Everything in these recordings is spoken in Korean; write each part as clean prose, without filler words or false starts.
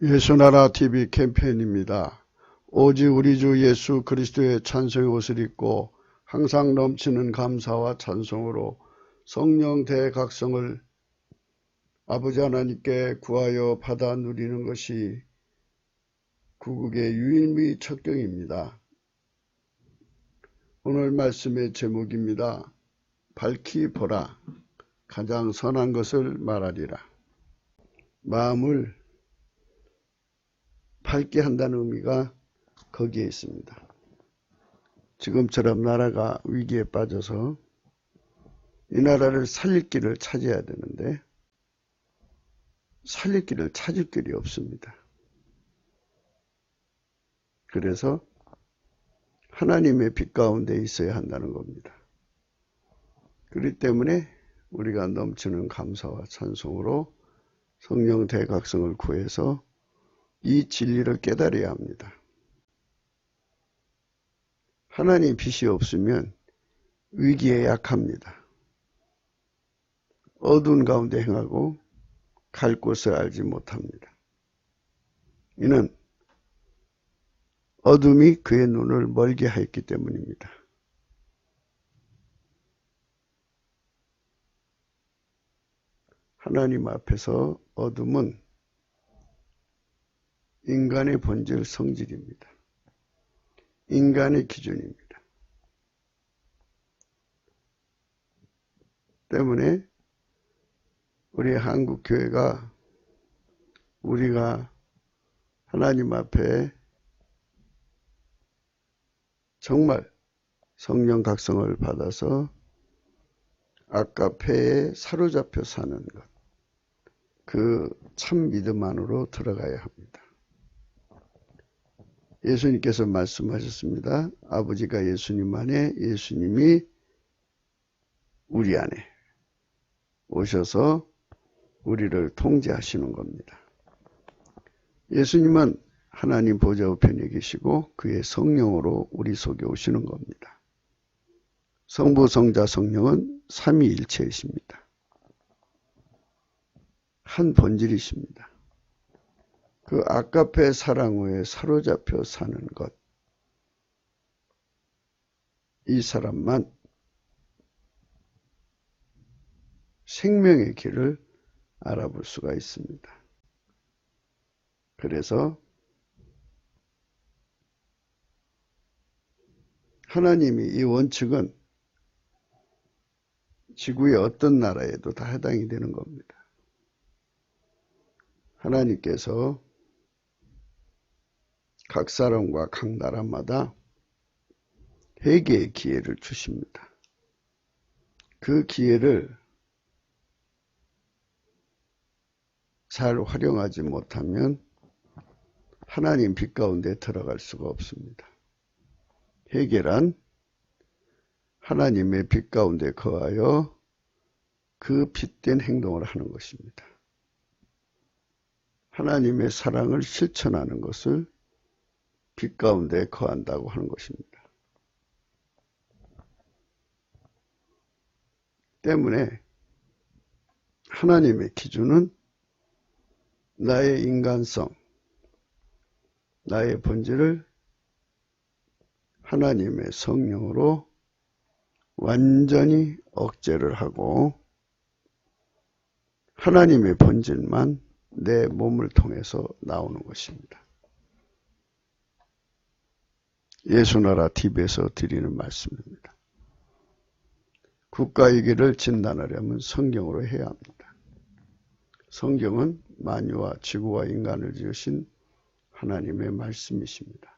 예수나라 TV 캠페인입니다. 오직 우리 주 예수 그리스도의 찬송의 옷을 입고 항상 넘치는 감사와 찬송으로 성령 대각성을 아버지 하나님께 구하여 받아 누리는 것이 구국의 유일미 척경입니다. 오늘 말씀의 제목입니다. 밝히 보라, 가장 선한 것을 말하리라. 마음을 밝게 한다는 의미가 거기에 있습니다. 지금처럼 나라가 위기에 빠져서 이 나라를 살릴 길을 찾아야 되는데 살릴 길을 찾을 길이 없습니다. 그래서 하나님의 빛 가운데 있어야 한다는 겁니다. 그렇기 때문에 우리가 넘치는 감사와 찬송으로 성령 대각성을 구해서 이 진리를 깨달아야 합니다. 하나님 빛이 없으면 위기에 약합니다. 어두운 가운데 행하고 갈 곳을 알지 못합니다. 이는 어둠이 그의 눈을 멀게 하였기 때문입니다. 하나님 앞에서 어둠은 인간의 본질 성질입니다. 인간의 기준입니다. 때문에 우리 한국교회가 우리가 하나님 앞에 정말 성령 각성을 받아서 아까페에 사로잡혀 사는 것, 그 참 믿음 안으로 들어가야 합니다. 예수님께서 말씀하셨습니다. 아버지가 예수님 안에, 예수님이 우리 안에 오셔서 우리를 통제하시는 겁니다. 예수님은 하나님 보좌 우편에 계시고 그의 성령으로 우리 속에 오시는 겁니다. 성부, 성자, 성령은 삼위일체이십니다. 한 본질이십니다. 그 아까페 사랑후에 사로잡혀 사는 것, 이 사람만 생명의 길을 알아볼 수가 있습니다. 그래서 하나님이 이 원칙은 지구의 어떤 나라에도 다 해당이 되는 겁니다. 하나님께서 각 사람과 각 나라마다 회개의 기회를 주십니다. 그 기회를 잘 활용하지 못하면 하나님 빛 가운데 들어갈 수가 없습니다. 회개란 하나님의 빛 가운데 거하여 그 빛된 행동을 하는 것입니다. 하나님의 사랑을 실천하는 것을 빛 가운데 거한다고 하는 것입니다. 때문에 하나님의 기준은 나의 인간성, 나의 본질을 하나님의 성령으로 완전히 억제를 하고 하나님의 본질만 내 몸을 통해서 나오는 것입니다. 예수나라 TV에서 드리는 말씀입니다. 국가위기를 진단하려면 성경으로 해야 합니다. 성경은 만유와 지구와 인간을 지으신 하나님의 말씀이십니다.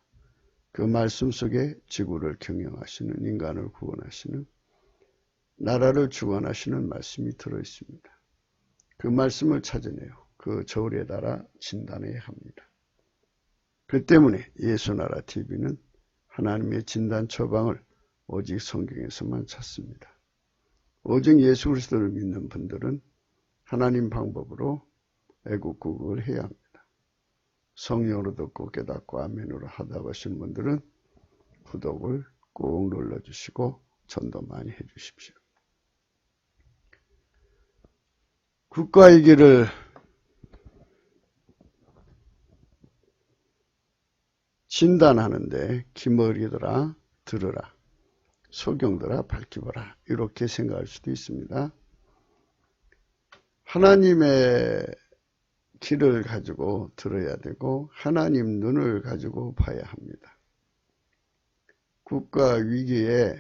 그 말씀 속에 지구를 경영하시는, 인간을 구원하시는, 나라를 주관하시는 말씀이 들어있습니다. 그 말씀을 찾아내요. 그 저울에 달아 진단해야 합니다. 그 때문에 예수나라 TV는 하나님의 진단 처방을 오직 성경에서만 찾습니다. 오직 예수 그리스도를 믿는 분들은 하나님 방법으로 애국구국을 해야 합니다. 성령으로 듣고 깨닫고 아멘으로 하다고 하신 분들은 구독을 꼭 눌러주시고 전도 많이 해주십시오. 국가위기를 진단하는데 기머리들아 들으라, 소경들아 밝히보라, 이렇게 생각할 수도 있습니다. 하나님의 귀를 가지고 들어야 되고 하나님 눈을 가지고 봐야 합니다. 국가 위기에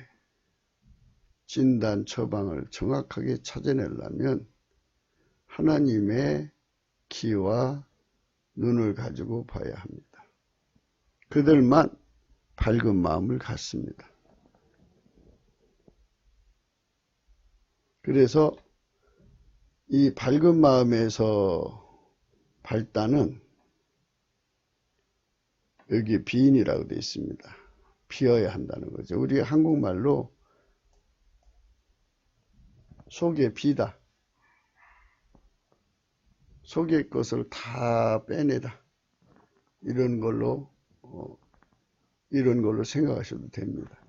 진단 처방을 정확하게 찾아내려면 하나님의 귀와 눈을 가지고 봐야 합니다. 그들만 밝은 마음을 갖습니다. 그래서 이 밝은 마음에서 발단은 여기 비인이라고 되어 있습니다. 비어야 한다는 거죠. 우리 한국말로 속에 비다, 속의 것을 다 빼내다, 이런 걸로 생각하셔도 됩니다.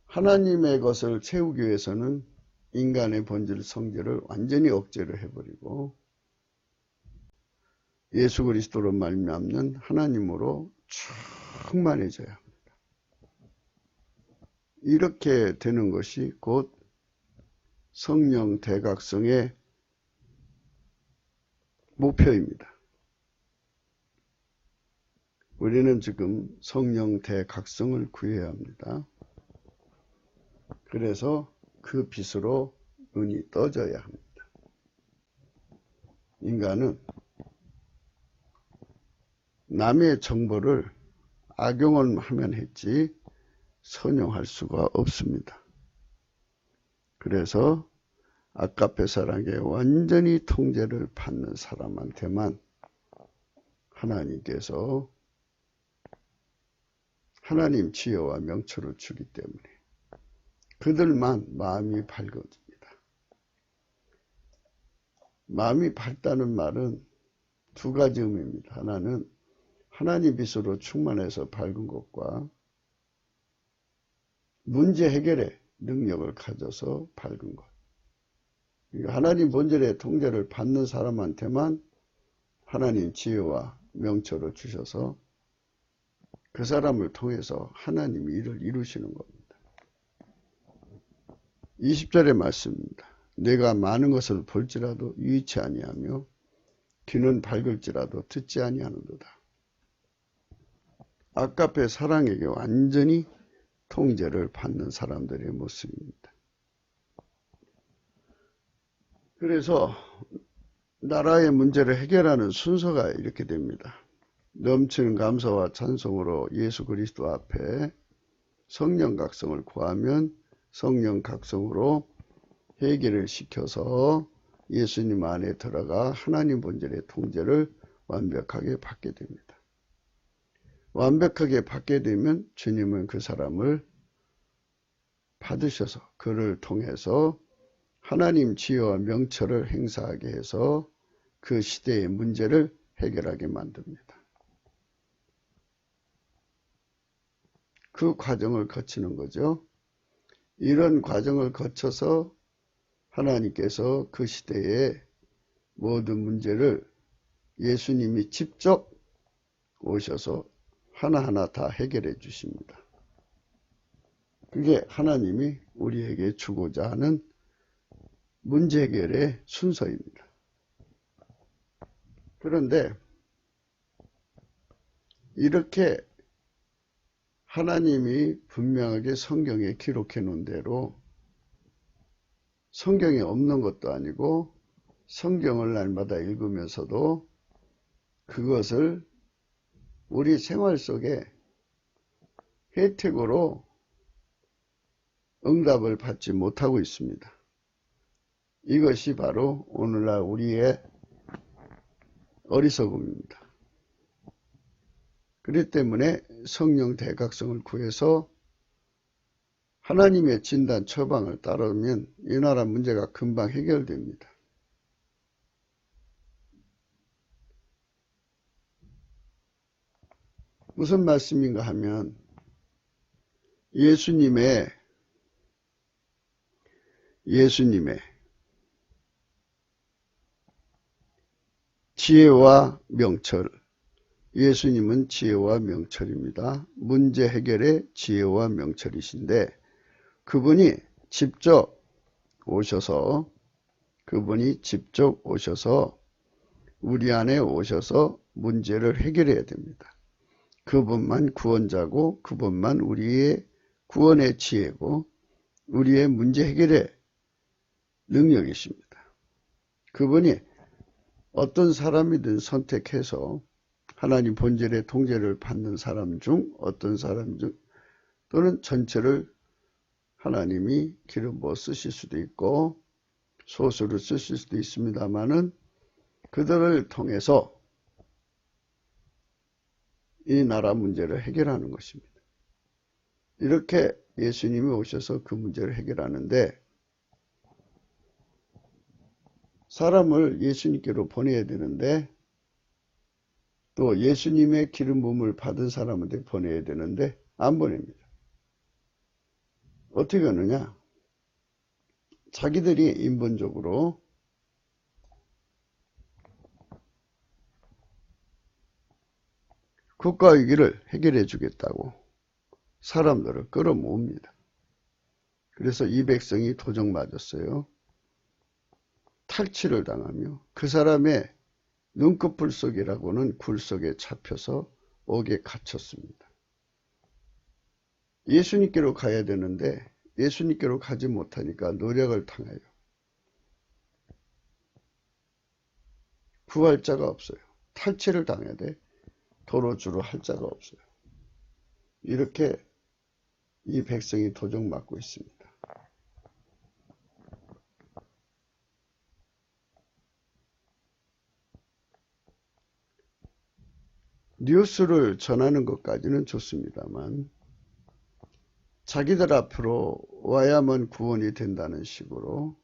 하나님의 것을 채우기 위해서는 인간의 본질 성질을 완전히 억제를 해버리고 예수 그리스도로 말미암는 하나님으로 충만해져야 합니다. 이렇게 되는 것이 곧 성령 대각성의 목표입니다. 우리는 지금 성령 대각성을 구해야 합니다. 그래서 그 빛으로 눈이 떠져야 합니다. 인간은 남의 정보를 악용을 하면 했지 선용할 수가 없습니다. 그래서 아까페 사랑에 완전히 통제를 받는 사람한테만 하나님께서 하나님 지혜와 명철을 주기 때문에 그들만 마음이 밝아집니다. 마음이 밝다는 말은 두 가지 의미입니다. 하나는 하나님 빛으로 충만해서 밝은 것과 문제 해결의 능력을 가져서 밝은 것. 하나님 본질의 통제를 받는 사람한테만 하나님 지혜와 명철을 주셔서 그 사람을 통해서 하나님이 일을 이루시는 겁니다. 20절의 말씀입니다. 내가 많은 것을 볼지라도 유의치 아니하며 귀는 밝을지라도 듣지 아니하는도다. 아까페 사랑에게 완전히 통제를 받는 사람들의 모습입니다. 그래서 나라의 문제를 해결하는 순서가 이렇게 됩니다. 넘치는 감사와 찬송으로 예수 그리스도 앞에 성령 각성을 구하면 성령 각성으로 해결을 시켜서 예수님 안에 들어가 하나님 본질의 통제를 완벽하게 받게 됩니다. 완벽하게 받게 되면 주님은 그 사람을 받으셔서 그를 통해서 하나님 지혜와 명철을 행사하게 해서 그 시대의 문제를 해결하게 만듭니다. 그 과정을 거치는 거죠. 이런 과정을 거쳐서 하나님께서 그 시대의 모든 문제를 예수님이 직접 오셔서 하나하나 다 해결해 주십니다. 그게 하나님이 우리에게 주고자 하는 문제 해결의 순서입니다. 그런데 이렇게 하나님이 분명하게 성경에 기록해 놓은 대로 성경에 없는 것도 아니고 성경을 날마다 읽으면서도 그것을 우리 생활 속에 혜택으로 응답을 받지 못하고 있습니다. 이것이 바로 오늘날 우리의 어리석음입니다. 그렇기 때문에 성령 대각성을 구해서 하나님의 진단 처방을 따르면 이 나라 문제가 금방 해결됩니다. 무슨 말씀인가 하면 예수님의 지혜와 명철, 예수님은 지혜와 명철입니다. 문제 해결의 지혜와 명철이신데 그분이 직접 오셔서 우리 안에 오셔서 문제를 해결해야 됩니다. 그분만 구원자고 그분만 우리의 구원의 지혜고 우리의 문제 해결의 능력이십니다. 그분이 어떤 사람이든 선택해서 하나님 본질의 통제를 받는 사람 중 어떤 사람 중 또는 전체를 하나님이 기름 부어 쓰실 수도 있고 소수를 쓰실 수도 있습니다만은 그들을 통해서 이 나라 문제를 해결하는 것입니다. 이렇게 예수님이 오셔서 그 문제를 해결하는데 사람을 예수님께로 보내야 되는데 또 예수님의 기름 부음을 받은 사람한테 보내야 되는데 안 보냅니다. 어떻게 하느냐? 자기들이 인본적으로 국가 위기를 해결해 주겠다고 사람들을 끌어모읍니다. 그래서 이 백성이 도적 맞았어요. 탈취를 당하며 그 사람의 눈꺼풀 속이라고는 굴 속에 잡혀서 옥에 갇혔습니다. 예수님께로 가야 되는데 예수님께로 가지 못하니까 노력을 당해요. 구할 자가 없어요. 탈취를 당해야 돼. 도로주로 할 자가 없어요. 이렇게 이 백성이 도적 맞고 있습니다. 뉴스를 전하는 것까지는 좋습니다만 자기들 앞으로 와야만 구원이 된다는 식으로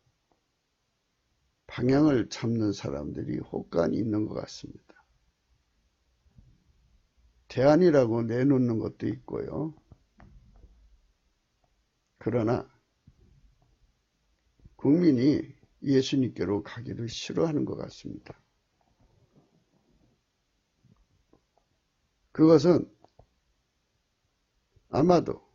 방향을 잡는 사람들이 혹간이 있는 것 같습니다. 대안이라고 내놓는 것도 있고요. 그러나 국민이 예수님께로 가기를 싫어하는 것 같습니다. 그것은 아마도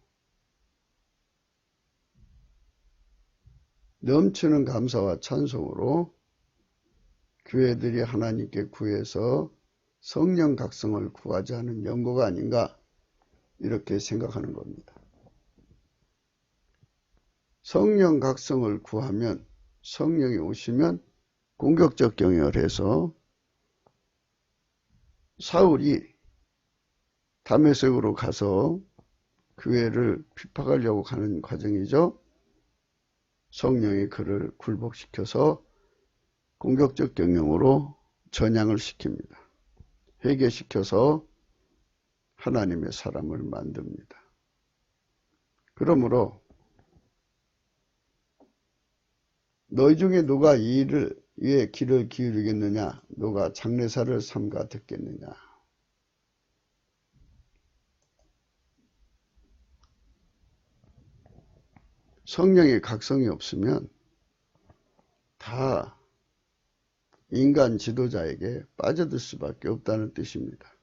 넘치는 감사와 찬송으로 교회들이 하나님께 구해서 성령 각성을 구하지 않은 연고가 아닌가 이렇게 생각하는 겁니다. 성령 각성을 구하면 성령이 오시면 공격적 경영을 해서 사울이 다메섹으로 가서 교회를 핍박하려고 하는 과정이죠. 성령이 그를 굴복시켜서 공격적 경영으로 전향을 시킵니다. 회개시켜서 하나님의 사람을 만듭니다. 그러므로 너희 중에 누가 이 일을 위해 귀를 기울이겠느냐? 누가 장례사를 삼가 듣겠느냐? 성령의 각성이 없으면 다 인간 지도자에게 빠져들 수밖에 없다는 뜻입니다.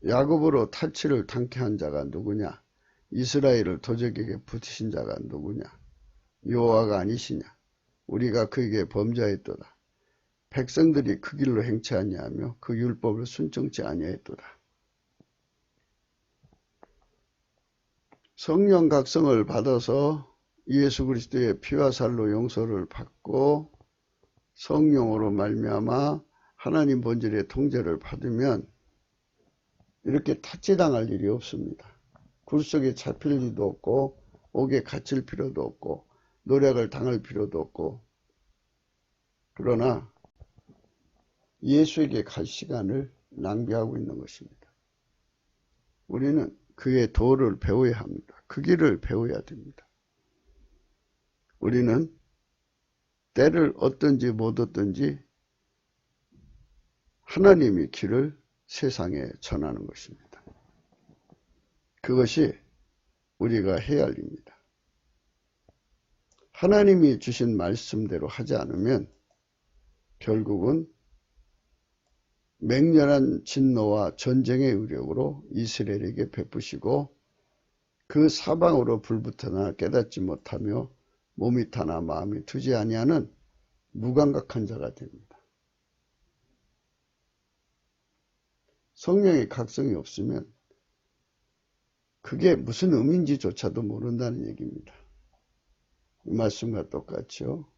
야곱으로 탈취를 당케한 자가 누구냐? 이스라엘을 도적에게 붙이신 자가 누구냐? 여호와가 아니시냐? 우리가 그에게 범죄하였도다. 백성들이 그 길로 행치 아니하며 그 율법을 순종치 아니하였도다. 성령 각성을 받아서 예수 그리스도의 피와 살로 용서를 받고 성령으로 말미암아 하나님 본질의 통제를 받으면 이렇게 타치당할 일이 없습니다. 굴 속에 잡힐 일도 없고 옥에 갇힐 필요도 없고 노력을 당할 필요도 없고 그러나 예수에게 갈 시간을 낭비하고 있는 것입니다. 우리는 그의 도를 배워야 합니다. 그 길을 배워야 됩니다. 우리는 때를 얻든지 못 얻든지 하나님의 길을 세상에 전하는 것입니다. 그것이 우리가 해야 할 일입니다. 하나님이 주신 말씀대로 하지 않으면 결국은 맹렬한 진노와 전쟁의 의력으로 이스라엘에게 베푸시고 그 사방으로 불붙으나 깨닫지 못하며 몸이 타나 마음이 트지 아니하는 무감각한 자가 됩니다. 성령의 각성이 없으면 그게 무슨 의미인지조차도 모른다는 얘기입니다. 이 말씀과 똑같죠.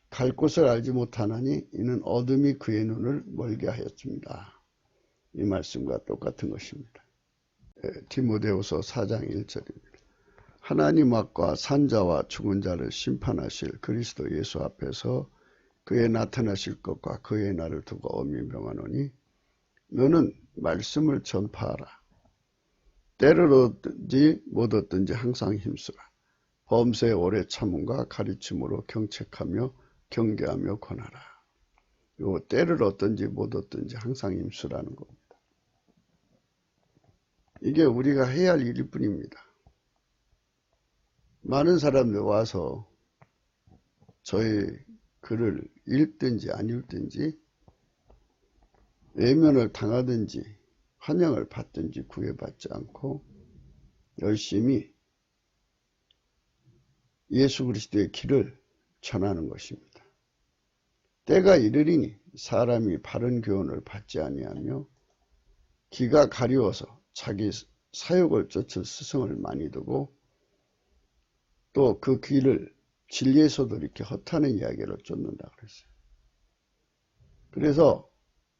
갈 곳을 알지 못하나니 이는 어둠이 그의 눈을 멀게 하였습니다. 이 말씀과 똑같은 것입니다. 디모데후서 4장 1절입니다. 하나님 앞과 산자와 죽은 자를 심판하실 그리스도 예수 앞에서 그의 나타나실 것과 그의 날을 두고 엄히 명하노니 너는 말씀을 전파하라. 때를 얻든지 못 얻든지 항상 힘쓰라. 범사에 오래 참음과 가르침으로 경책하며 경계하며 권하라. 요 때를 얻든지 못 얻든지 항상 힘쓰라는 겁니다. 이게 우리가 해야 할 일일 뿐입니다. 많은 사람들 와서 저희 글을 읽든지 안 읽든지 외면을 당하든지 환영을 받든지 구애받지 않고 열심히 예수 그리스도의 길을 전하는 것입니다. 때가 이르리니 사람이 바른 교훈을 받지 아니하며 기가 가리워서 자기 사욕을 쫓을 스승을 많이 두고 또 그 길을 진리에서도 이렇게 허탄한 이야기를 쫓는다 그랬어요. 그래서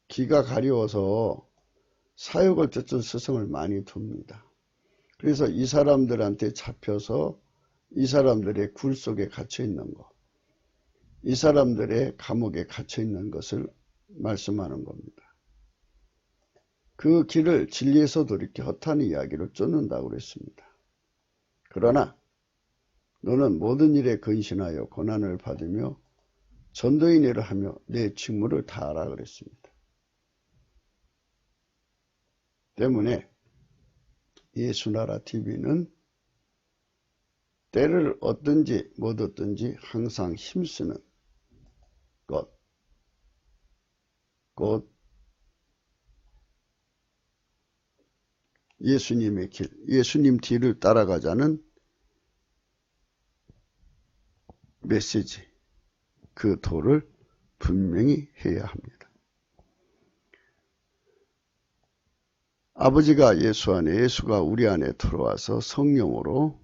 기가 가리워서 사욕을 쫓을 스승을 많이 둡니다. 그래서 이 사람들한테 잡혀서 이 사람들의 굴 속에 갇혀 있는 것, 이 사람들의 감옥에 갇혀 있는 것을 말씀하는 겁니다. 그 길을 진리에서도 이렇게 허탄한 이야기를 쫓는다고 그랬습니다. 그러나 너는 모든 일에 근신하여 고난을 받으며 전도인 일을 하며 내 직무를 다하라 그랬습니다. 때문에 예수나라 TV는 때를 얻든지 못 얻든지 항상 힘쓰는 것, 곧 예수님의 길, 예수님 뒤를 따라가자는 메시지, 그 도를 분명히 해야 합니다. 아버지가 예수 안에, 예수가 우리 안에 들어와서 성령으로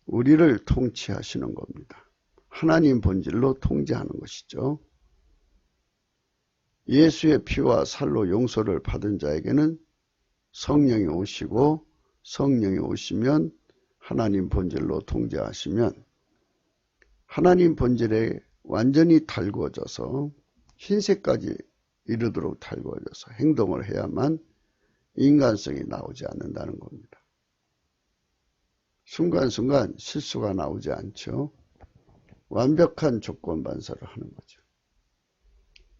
우리를 통치하시는 겁니다. 하나님 본질로 통제하는 것이죠. 예수의 피와 살로 용서를 받은 자에게는 성령이 오시고 성령이 오시면 하나님 본질로 통제하시면 하나님 본질에 완전히 달구어져서 흰색까지 이르도록 달구어져서 행동을 해야만 인간성이 나오지 않는다는 겁니다. 순간순간 실수가 나오지 않죠. 완벽한 조건 반사를 하는 거죠.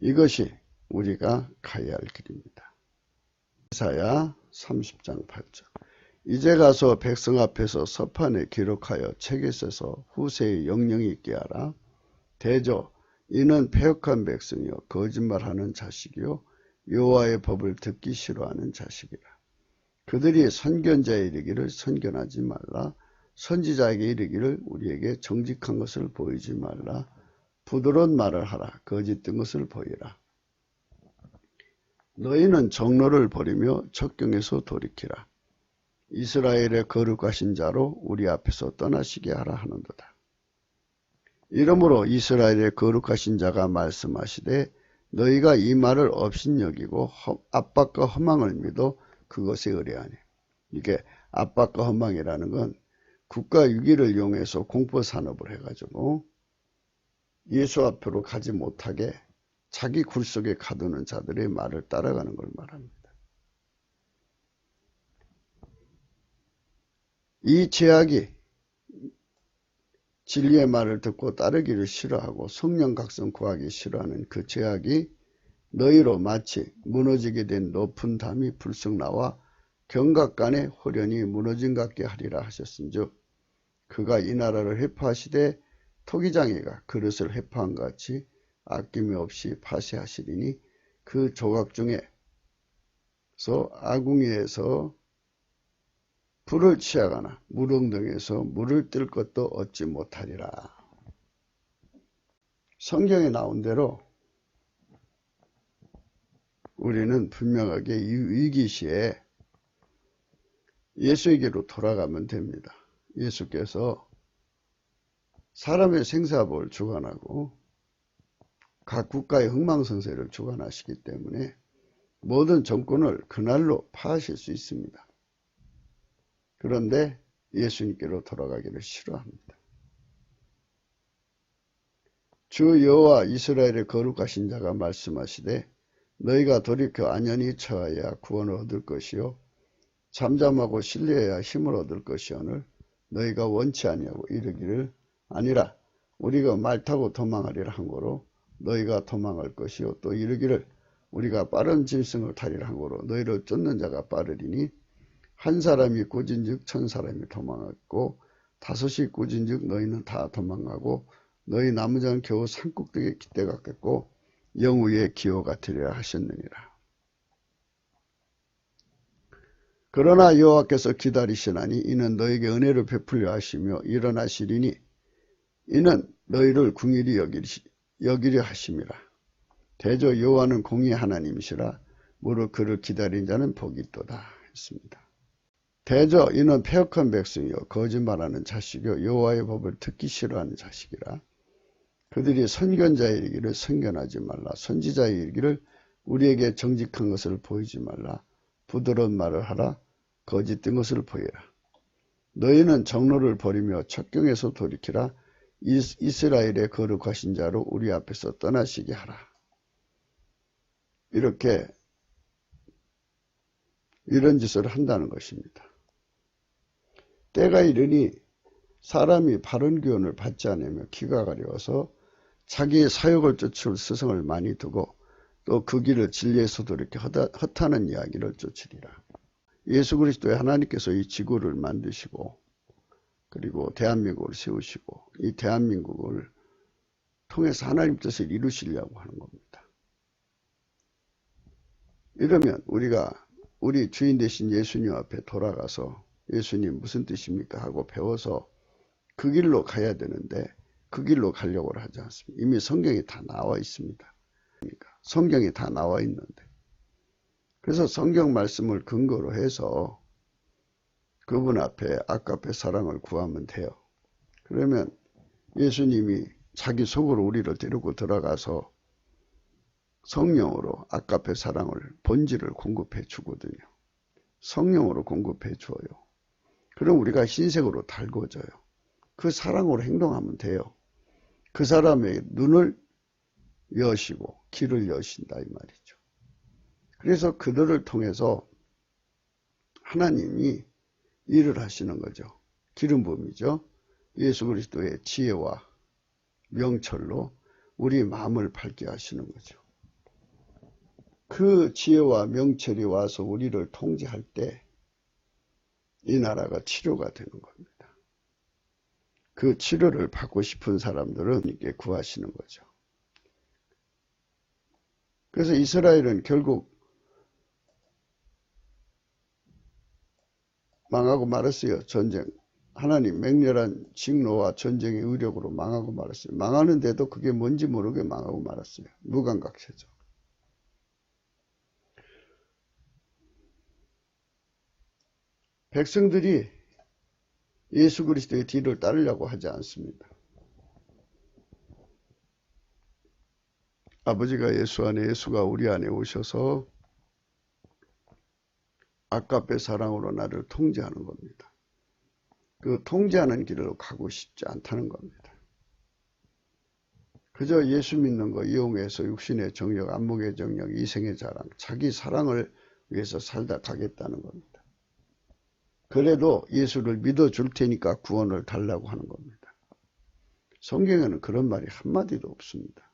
이것이 우리가 가야 할 길입니다. 이사야 30장 8절. 이제 가서 백성 앞에서 서판에 기록하여 책에 써서 후세에 영영이 있게 하라. 대저 이는 패역한 백성이요 거짓말하는 자식이요 여호와의 법을 듣기 싫어하는 자식이라. 그들이 선견자에 이르기를 선견하지 말라. 선지자에게 이르기를 우리에게 정직한 것을 보이지 말라. 부드러운 말을 하라. 거짓된 것을 보이라. 너희는 정로를 버리며 척경에서 돌이키라. 이스라엘의 거룩하신 자로 우리 앞에서 떠나시게 하라 하는도다. 이러므로 이스라엘의 거룩하신 자가 말씀하시되 너희가 이 말을 업신여기고 압박과 허망을 믿어 그것에 의뢰하니. 이게 압박과 허망이라는 건 국가 위기를 이용해서 공포산업을 해가지고 예수 앞으로 가지 못하게 자기 굴 속에 가두는 자들의 말을 따라가는 걸 말합니다. 이 제약이 진리의 말을 듣고 따르기를 싫어하고 성령 각성 구하기 싫어하는 그 제약이 너희로 마치 무너지게 된 높은 담이 불쑥 나와 경각간에 호련히 무너진 같게 하리라 하셨은즉 그가 이 나라를 회파하시되 토기장이가 그릇을 회파한 같이 아낌이 없이 파쇄하시리니 그 조각 중에서 아궁이에서 불을 취하거나 물엉덩이에서 물을 뜰 것도 얻지 못하리라. 성경에 나온 대로 우리는 분명하게 이 위기시에 예수에게로 돌아가면 됩니다. 예수께서 사람의 생사복을 주관하고 각 국가의 흥망성쇠를 주관하시기 때문에 모든 정권을 그날로 파하실 수 있습니다. 그런데 예수님께로 돌아가기를 싫어합니다. 주 여호와 이스라엘의 거룩하신 자가 말씀하시되 너희가 돌이켜 안연히 처하여야 구원을 얻을 것이요 잠잠하고 신뢰해야 힘을 얻을 것이오늘 너희가 원치 아니하고 이르기를 아니라 우리가 말 타고 도망하리라 한 거로 너희가 도망할 것이요 또 이르기를 우리가 빠른 짐승을 타리라 한 거로 너희를 쫓는 자가 빠르리니 한 사람이 꾸진즉 천 사람이 도망하고 다섯이 꾸진즉 너희는 다 도망가고 너희 남은 자는 겨우 산꼭대기에 깃대 같겠고 영우의 기호 같으리라 하셨느니라. 그러나 여호와께서 기다리시나니 이는 너에게 은혜를 베풀려 하시며 일어나시리니 이는 너희를 궁일이 여기려 하심이라. 대저 여호와는 공의 하나님이시라. 무릇 그를 기다린 자는 복이 있도다 했습니다. 대저 이는 패역한 백성이요 거짓말하는 자식이요 여호와의 법을 듣기 싫어하는 자식이라. 그들이 선견자의 이르기를 선견하지 말라. 선지자의 이르기를 우리에게 정직한 것을 보이지 말라. 부드러운 말을 하라. 거짓된 것을 보이라. 너희는 정로를 버리며 척경에서 돌이키라. 이스라엘의 거룩하신 자로 우리 앞에서 떠나시게 하라. 이렇게 이런 짓을 한다는 것입니다. 때가 이르니 사람이 바른 교훈을 받지 않으며 귀가 가려워서 자기의 사욕을 쫓을 스승을 많이 두고 또 그 길을 진리에서 돌이켜 헛하는 이야기를 쫓으리라. 예수 그리스도의 하나님께서 이 지구를 만드시고 그리고 대한민국을 세우시고 이 대한민국을 통해서 하나님 뜻을 이루시려고 하는 겁니다. 이러면 우리가 우리 주인 되신 예수님 앞에 돌아가서 예수님 무슨 뜻입니까 하고 배워서 그 길로 가야 되는데 그 길로 가려고 하지 않습니다. 이미 성경에 다 나와 있습니다. 그러니까 성경에 다 나와 있는데 그래서 성경 말씀을 근거로 해서 그분 앞에 아까페 사랑을 구하면 돼요. 그러면 예수님이 자기 속으로 우리를 데리고 들어가서 성령으로 아까페 사랑을 본질을 공급해 주거든요. 성령으로 공급해 줘요. 그럼 우리가 흰색으로 달궈져요. 그 사랑으로 행동하면 돼요. 그 사람의 눈을 여시고 길을 여신다 이 말이죠. 그래서 그들을 통해서 하나님이 일을 하시는 거죠. 기름 부음이죠. 예수 그리스도의 지혜와 명철로 우리 마음을 밝게 하시는 거죠. 그 지혜와 명철이 와서 우리를 통제할 때 이 나라가 치료가 되는 겁니다. 그 치료를 받고 싶은 사람들은 이렇게 구하시는 거죠. 그래서 이스라엘은 결국 망하고 말았어요. 전쟁. 하나님 맹렬한 징노와 전쟁의 의력으로 망하고 말았어요. 망하는데도 그게 뭔지 모르게 망하고 말았어요. 무감각해져. 백성들이 예수 그리스도의 뒤를 따르려고 하지 않습니다. 아버지가 예수 안에 예수가 우리 안에 오셔서 아까페 사랑으로 나를 통제하는 겁니다. 그 통제하는 길로 가고 싶지 않다는 겁니다. 그저 예수 믿는 거 이용해서 육신의 정력, 안목의 정력, 이생의 자랑, 자기 사랑을 위해서 살다 가겠다는 겁니다. 그래도 예수를 믿어줄 테니까 구원을 달라고 하는 겁니다. 성경에는 그런 말이 한마디도 없습니다.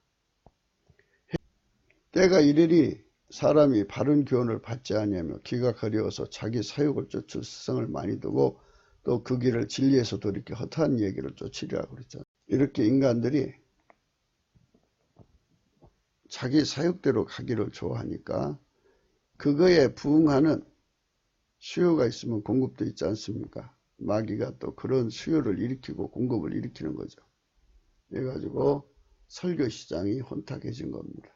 때가 이르니 사람이 바른 교훈을 받지 아니하며 귀가 가려워서 자기 사욕을 쫓을 스승을 많이 두고 또 그 길을 진리에서 돌이켜 헛한 얘기를 쫓으리라고 그랬잖아요. 이렇게 인간들이 자기 사육대로 가기를 좋아하니까 그거에 부응하는 수요가 있으면 공급도 있지 않습니까? 마귀가 또 그런 수요를 일으키고 공급을 일으키는 거죠. 그래가지고 설교 시장이 혼탁해진 겁니다.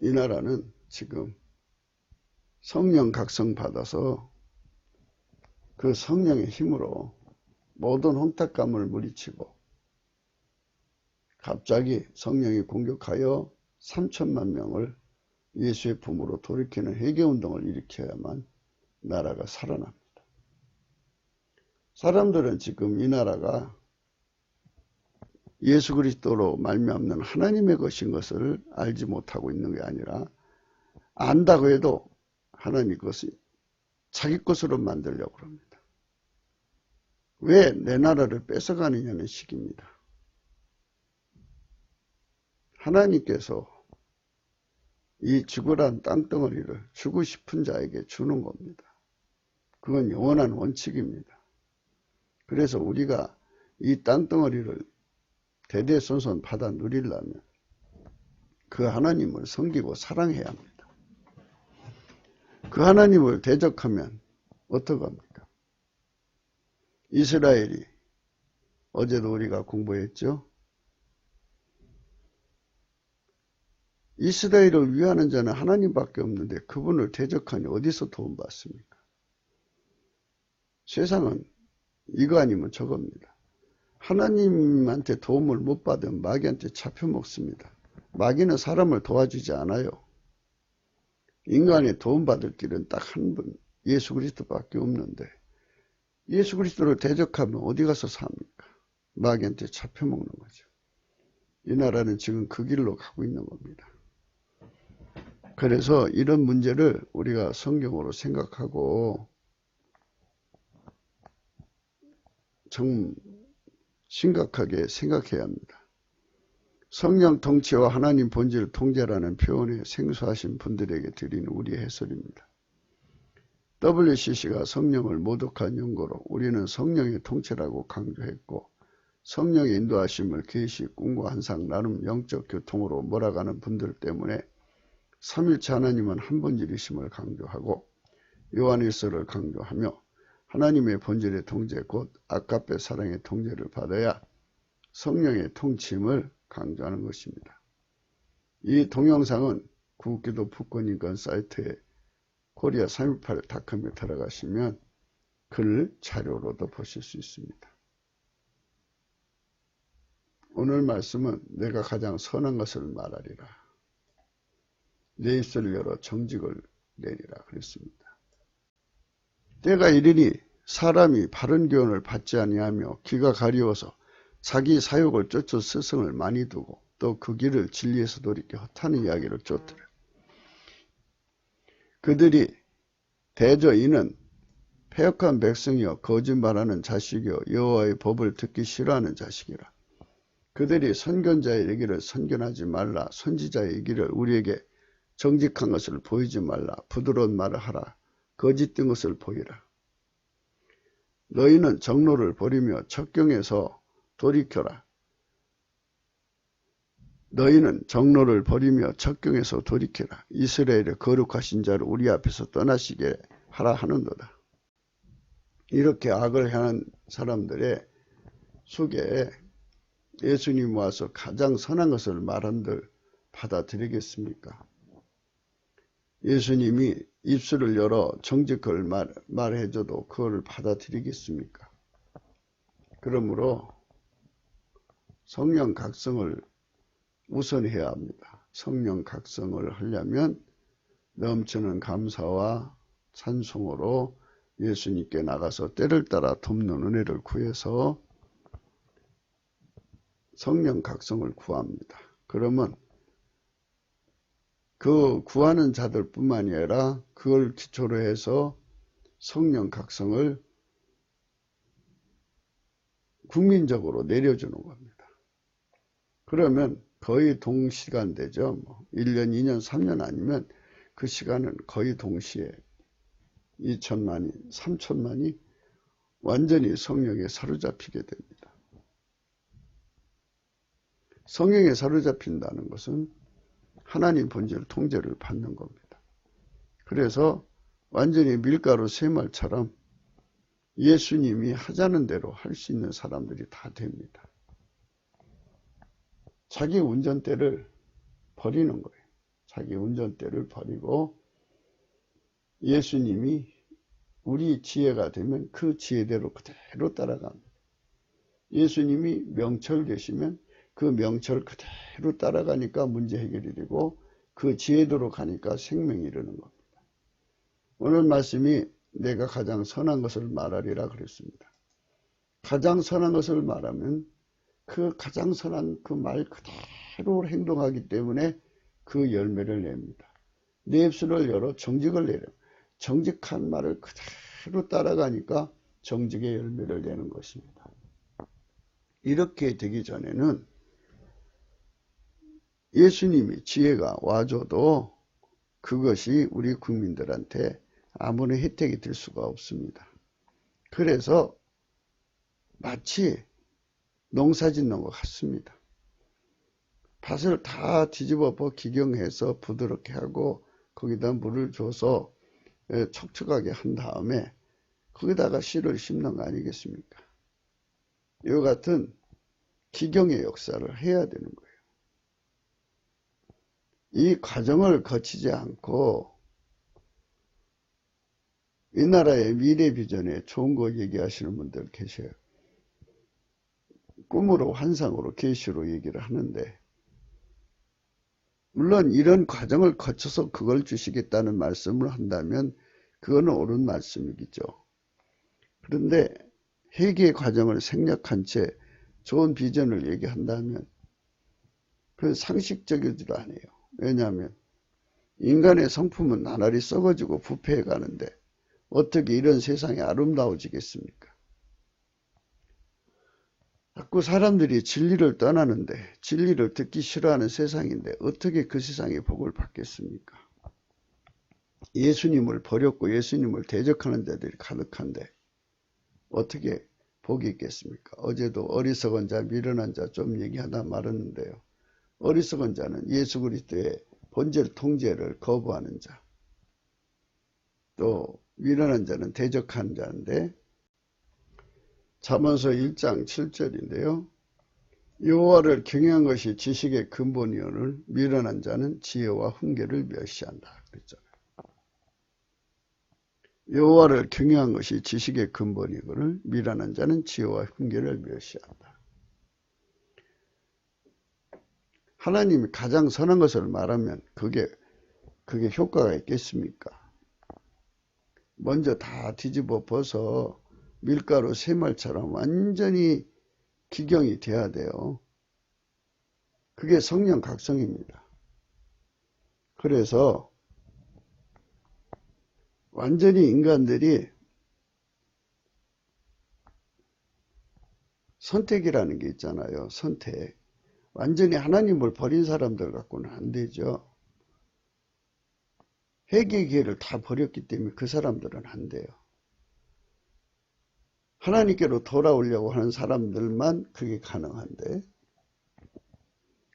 이 나라는 지금 성령 각성 받아서 그 성령의 힘으로 모든 혼탁감을 물리치고 갑자기 성령이 공격하여 3천만 명을 예수의 품으로 돌이키는 회개운동을 일으켜야만 나라가 살아납니다. 사람들은 지금 이 나라가 예수 그리스도로 말미암는 하나님의 것인 것을 알지 못하고 있는 게 아니라 안다고 해도 하나님 것이 자기 것으로 만들려고 합니다. 왜 내 나라를 뺏어가느냐는 식입니다. 하나님께서 이 죽으란 땅덩어리를 주고 싶은 자에게 주는 겁니다. 그건 영원한 원칙입니다. 그래서 우리가 이 땅덩어리를 대대손손 받아 누리려면 그 하나님을 섬기고 사랑해야 합니다. 그 하나님을 대적하면 어떡합니까? 이스라엘이 어제도 우리가 공부했죠. 이스라엘을 위하는 자는 하나님밖에 없는데 그분을 대적하니 어디서 도움받습니까? 세상은 이거 아니면 저겁니다. 하나님한테 도움을 못 받으면 마귀한테 잡혀먹습니다. 마귀는 사람을 도와주지 않아요. 인간의 도움받을 길은 딱 한 분, 예수 그리스도밖에 없는데 예수 그리스도를 대적하면 어디 가서 삽니까? 마귀한테 잡혀먹는 거죠. 이 나라는 지금 그 길로 가고 있는 겁니다. 그래서 이런 문제를 우리가 성경으로 생각하고 정 심각하게 생각해야 합니다. 성령 통치와 하나님 본질 통제라는 표현에 생소하신 분들에게 드리는 우리의 해설입니다. WCC가 성령을 모독한 연고로 우리는 성령의 통치라고 강조했고 성령의 인도하심을 계시, 꿈과 환상, 나름 영적 교통으로 몰아가는 분들 때문에 삼일체 하나님은 한 본질이심을 강조하고 요한일서를 강조하며 하나님의 본질의 통제 곧 아가페 사랑의 통제를 받아야 성령의 통치임을 강조하는 것입니다. 이 동영상은 구기도 북권인권 사이트에 코리아318.com에 들어가시면 글 자료로도 보실 수 있습니다. 오늘 말씀은 내가 가장 선한 것을 말하리라. 내 입술을 열어 정직을 내리라 그랬습니다. 때가 이르니 사람이 바른 교훈을 받지 아니하며 귀가 가리워서 자기 사욕을 쫓아 스승을 많이 두고 또 그 길을 진리에서 돌이켜 헛하는 이야기를 쫓더라. 그들이 대저 이는 패역한 백성이여 거짓말하는 자식이여 여호와의 법을 듣기 싫어하는 자식이라. 그들이 선견자의 얘기를 선견하지 말라. 선지자의 얘기를 우리에게 정직한 것을 보이지 말라. 부드러운 말을 하라. 거짓된 것을 보이라. 너희는 정로를 버리며 척경에서 돌이켜라. 너희는 정로를 버리며 척경에서 돌이켜라. 이스라엘의 거룩하신 자를 우리 앞에서 떠나시게 하라 하는도다. 이렇게 악을 행한 사람들의 속에 예수님이 와서 가장 선한 것을 말한들 받아들이겠습니까? 예수님이 입술을 열어 정직을 말해줘도 그걸 받아들이겠습니까? 그러므로 성령 각성을 우선해야 합니다. 성령 각성을 하려면 넘치는 감사와 찬송으로 예수님께 나가서 때를 따라 돕는 은혜를 구해서 성령 각성을 구합니다. 그러면 그 구하는 자들 뿐만이 아니라 그걸 기초로 해서 성령 각성을 국민적으로 내려주는 겁니다. 그러면 거의 동시간대죠. 1년, 2년, 3년 아니면 그 시간은 거의 동시에 2천만이, 3천만이 완전히 성령에 사로잡히게 됩니다. 성령에 사로잡힌다는 것은 하나님 본질 통제를 받는 겁니다. 그래서 완전히 밀가루 쇠말처럼 예수님이 하자는 대로 할 수 있는 사람들이 다 됩니다. 자기 운전대를 버리는 거예요. 자기 운전대를 버리고 예수님이 우리 지혜가 되면 그 지혜대로 그대로 따라갑니다. 예수님이 명철 되시면 그 명철 그대로 따라가니까 문제 해결이 되고 그 지혜대로 가니까 생명이 이르는 겁니다. 오늘 말씀이 내가 가장 선한 것을 말하리라 그랬습니다. 가장 선한 것을 말하면 그 가장 선한 그 말 그대로 행동하기 때문에 그 열매를 냅니다. 내 입술을 열어 정직을 내려. 정직한 말을 그대로 따라가니까 정직의 열매를 내는 것입니다. 이렇게 되기 전에는 예수님이 지혜가 와줘도 그것이 우리 국민들한테 아무런 혜택이 될 수가 없습니다. 그래서 마치 농사 짓는 것 같습니다. 밭을 다 뒤집어 기경해서 부드럽게 하고 거기다 물을 줘서 촉촉하게 한 다음에 거기다가 씨를 심는 거 아니겠습니까? 이와 같은 기경의 역사를 해야 되는 거예요. 이 과정을 거치지 않고 이 나라의 미래 비전에 좋은 거 얘기하시는 분들 계셔요. 꿈으로 환상으로 계시로 얘기를 하는데 물론 이런 과정을 거쳐서 그걸 주시겠다는 말씀을 한다면 그건 옳은 말씀이겠죠. 그런데 회개의 과정을 생략한 채 좋은 비전을 얘기한다면 그 상식적이지도 않아요. 왜냐하면 인간의 성품은 나날이 썩어지고 부패해 가는데 어떻게 이런 세상이 아름다워지겠습니까? 자꾸 사람들이 진리를 떠나는데 진리를 듣기 싫어하는 세상인데 어떻게 그 세상에 복을 받겠습니까? 예수님을 버렸고 예수님을 대적하는 자들이 가득한데 어떻게 복이 있겠습니까? 어제도 어리석은 자 미련한 자 좀 얘기하다 말았는데요. 어리석은 자는 예수 그리스도의 본질 통제를 거부하는 자, 또 미련한 자는 대적하는 자인데 잠언서 1장 7절인데요. 여호와를 경외한 것이 지식의 근본이오늘 미련한 자는 지혜와 훈계를 멸시한다. 그랬잖아요. 여호와를 경외한 것이 지식의 근본이오늘 미련한 자는 지혜와 훈계를 멸시한다. 하나님이 가장 선한 것을 말하면 그게 효과가 있겠습니까? 먼저 다 뒤집어 벗어 밀가루 쇠말처럼 완전히 기경이 돼야 돼요. 그게 성령 각성입니다. 그래서 완전히 인간들이 선택이라는 게 있잖아요. 선택. 완전히 하나님을 버린 사람들 갖고는 안 되죠. 회개의 기회를 다 버렸기 때문에 그 사람들은 안 돼요. 하나님께로 돌아오려고 하는 사람들만 그게 가능한데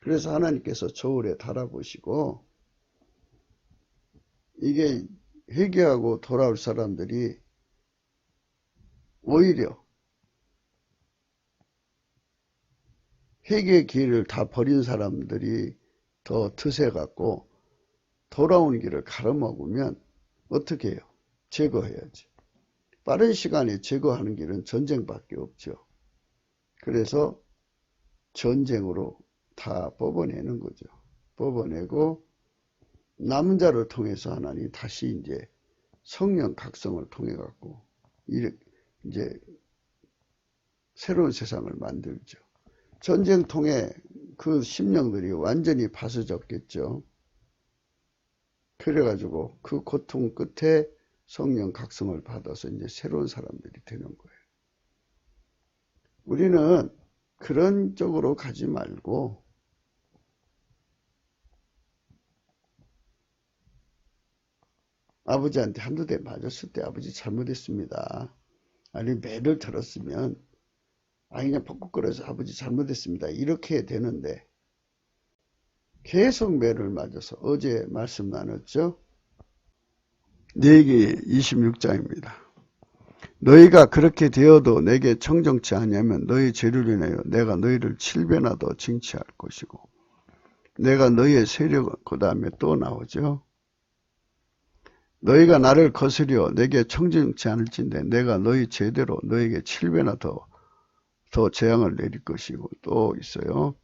그래서 하나님께서 저울에 달아보시고 이게 회개하고 돌아올 사람들이 오히려 회개의 길을 다 버린 사람들이 더 드세 갖고 돌아오는 길을 가로막으면 어떻게 해요? 제거해야지. 빠른 시간에 제거하는 길은 전쟁밖에 없죠. 그래서 전쟁으로 다 뽑아내는 거죠. 뽑아내고 남은 자를 통해서 하나님 다시 이제 성령 각성을 통해 갖고 이제 새로운 세상을 만들죠. 전쟁 통해 그 심령들이 완전히 파스졌겠죠. 그래가지고 그 고통 끝에 성령 각성을 받아서 이제 새로운 사람들이 되는 거예요. 우리는 그런 쪽으로 가지 말고 아버지한테 한두 대 맞았을 때 아버지 잘못했습니다. 아니 매를 들었으면 그냥 퍽퍽거려서 아버지 잘못했습니다. 이렇게 되는데 계속 매를 맞아서 어제 말씀 나눴죠. 레위기 26장입니다. 너희가 그렇게 되어도 내게 청정치 아니하면 너희 죄를 인하여 내가 너희를 7배나 더 징치할 것이고 내가 너희의 세력은 그 다음에 또 나오죠. 너희가 나를 거스려 내게 청정치 않을진대 내가 너희 죄대로 너희에게 7배나 더 재앙을 내릴 것이고 또 있어요.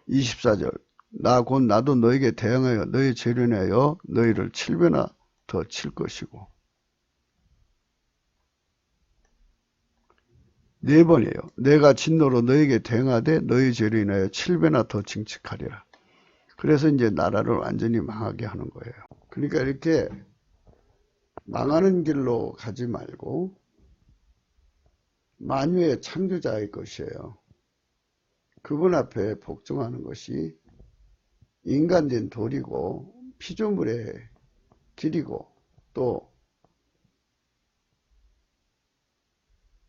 24절 나 곧 나도 너에게 대항하여 너희 죄를 인하여 너희를 7배나 더 칠 것이고 네 번이에요. 내가 진노로 너에게 대항하되 너희 죄를 인하여 7배나 더 징칙하리라. 그래서 이제 나라를 완전히 망하게 하는 거예요. 그러니까 이렇게 망하는 길로 가지 말고 만유의 창조자의 것이에요. 그분 앞에 복종하는 것이 인간된 도리고 피조물의 길이고 또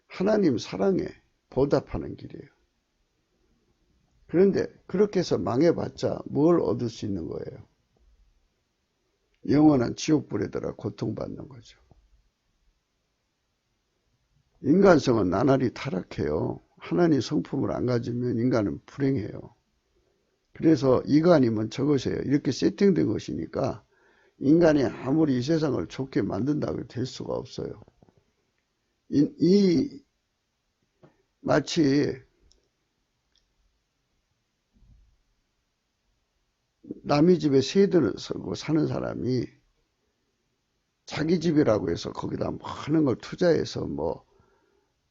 하나님 사랑에 보답하는 길이에요. 그런데 그렇게 해서 망해봤자 뭘 얻을 수 있는 거예요? 영원한 지옥불에 들어 고통받는 거죠. 인간성은 나날이 타락해요. 하나님 성품을 안 가지면 인간은 불행해요. 그래서 이거 아니면 저것이에요. 이렇게 세팅된 것이니까 인간이 아무리 이 세상을 좋게 만든다고 될 수가 없어요. 마치 남의 집에 세드를 서고 사는 사람이 자기 집이라고 해서 거기다 많은 걸 투자해서 뭐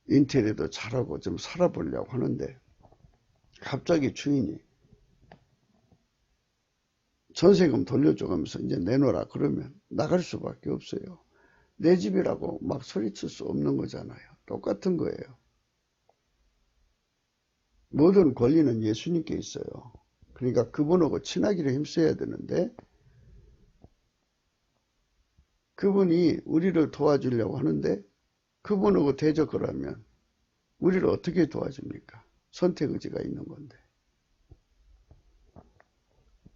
인테리어도 잘하고 좀 살아보려고 하는데 갑자기 주인이 전세금 돌려줘가면서 이제 내놓으라 그러면 나갈 수밖에 없어요. 내 집이라고 막 소리칠 수 없는 거잖아요. 똑같은 거예요. 모든 권리는 예수님께 있어요. 그러니까 그분하고 친하기를 힘써야 되는데 그분이 우리를 도와주려고 하는데 그분하고 대적을 하면 우리를 어떻게 도와줍니까? 선택 의지가 있는 건데.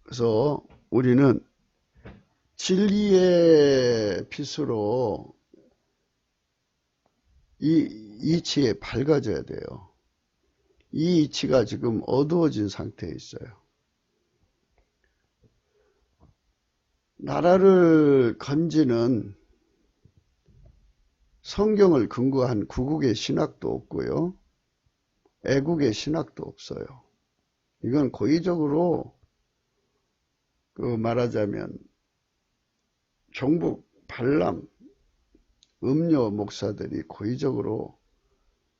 그래서 우리는 진리의 빛으로 이 이치에 밝아져야 돼요. 이 이치가 지금 어두워진 상태에 있어요. 나라를 건지는 성경을 근거한 구국의 신학도 없고요. 애국의 신학도 없어요. 이건 고의적으로 말하자면 종북, 발람, 음료 목사들이 고의적으로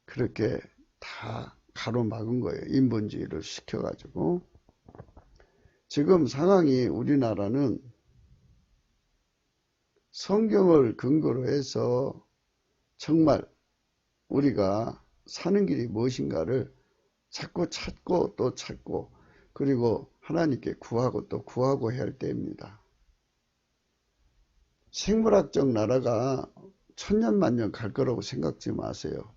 그렇게 다 가로막은 거예요. 인본주의를 시켜가지고. 지금 상황이 우리나라는 성경을 근거로 해서 정말 우리가 사는 길이 무엇인가를 자꾸 찾고 또 찾고 그리고 하나님께 구하고 또 구하고 해야 할 때입니다. 생물학적 나라가 천년만년 갈 거라고 생각지 마세요.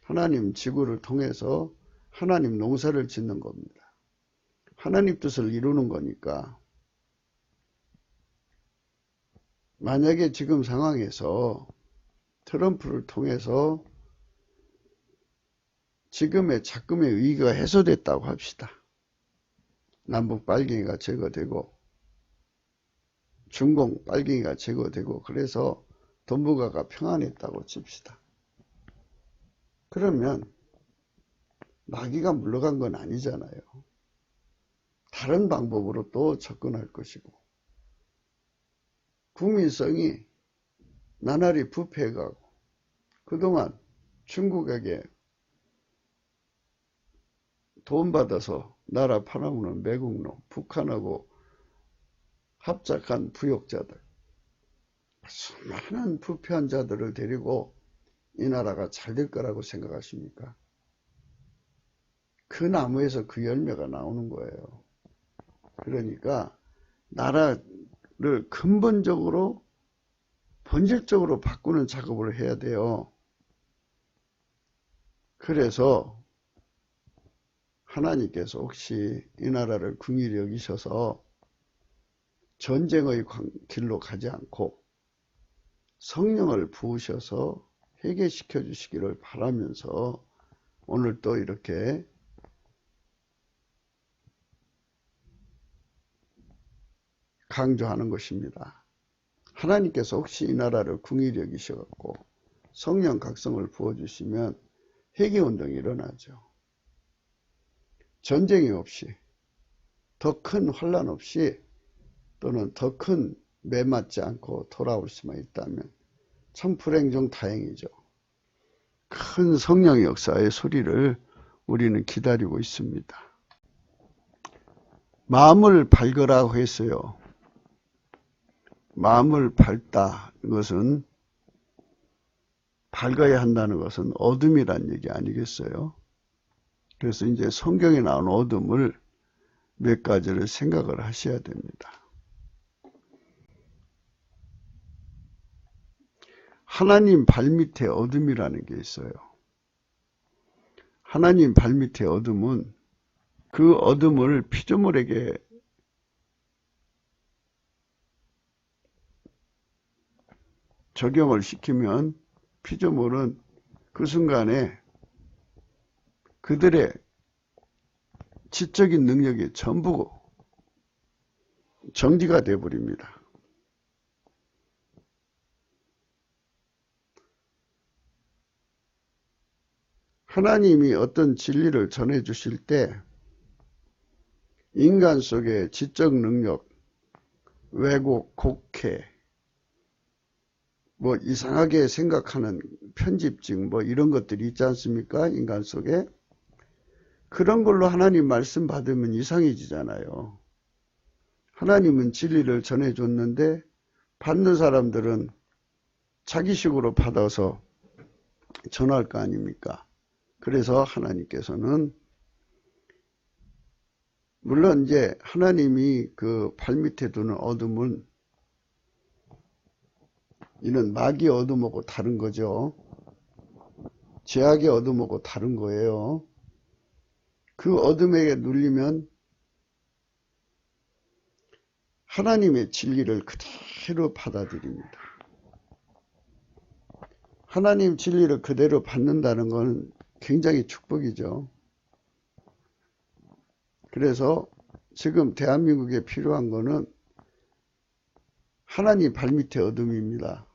하나님 지구를 통해서 하나님 농사를 짓는 겁니다. 하나님 뜻을 이루는 거니까 만약에 지금 상황에서 트럼프를 통해서 지금의 작금의 위기가 해소됐다고 합시다. 남북 빨갱이가 제거되고 중공 빨갱이가 제거되고 그래서 동북아가 평안했다고 칩시다. 그러면 마귀가 물러간 건 아니잖아요. 다른 방법으로 또 접근할 것이고 국민성이 나날이 부패해가고 그동안 중국에게 돈 받아서 나라 팔아먹는 매국노, 북한하고 합작한 부역자들, 수많은 부패한 자들을 데리고 이 나라가 잘 될 거라고 생각하십니까? 그 나무에서 그 열매가 나오는 거예요. 그러니까 나라를 근본적으로 본질적으로 바꾸는 작업을 해야 돼요. 그래서 하나님께서 혹시 이 나라를 긍휼히 여기셔서 전쟁의 길로 가지 않고 성령을 부으셔서 회개시켜 주시기를 바라면서 오늘 또 이렇게 강조하는 것입니다. 하나님께서 혹시 이 나라를 긍휼히 여기셔갖고 성령 각성을 부어주시면 회개운동이 일어나죠. 전쟁이 없이, 더 큰 환난 없이, 또는 더 큰 매맞지 않고 돌아올 수만 있다면 참 불행 중 다행이죠. 큰 성령의 역사의 소리를 우리는 기다리고 있습니다. 마음을 밝으라고 했어요. 마음을 밝다, 이것은 밝아야 한다는 것은 어둠이란 얘기 아니겠어요? 그래서 이제 성경에 나온 어둠을 몇 가지를 생각을 하셔야 됩니다. 하나님 발밑에 어둠이라는 게 있어요. 하나님 발밑에 어둠은 그 어둠을 피조물에게 적용을 시키면 피조물은 그 순간에 그들의 지적인 능력이 전부 정지가 되어버립니다. 하나님이 어떤 진리를 전해 주실 때 인간 속의 지적 능력, 왜곡, 곡해, 뭐 이상하게 생각하는 편집증 뭐 이런 것들이 있지 않습니까? 인간 속에. 그런 걸로 하나님 말씀 받으면 이상해지잖아요. 하나님은 진리를 전해줬는데 받는 사람들은 자기식으로 받아서 전할 거 아닙니까? 그래서 하나님께서는 물론 이제 하나님이 그 발밑에 두는 어둠은 이는 마귀의 어둠하고 다른 거죠. 죄악의 어둠하고 다른 거예요. 그 어둠에게 눌리면 하나님의 진리를 그대로 받아들입니다. 하나님 진리를 그대로 받는다는 건 굉장히 축복이죠. 그래서 지금 대한민국에 필요한 거는 하나님 발밑의 어둠입니다.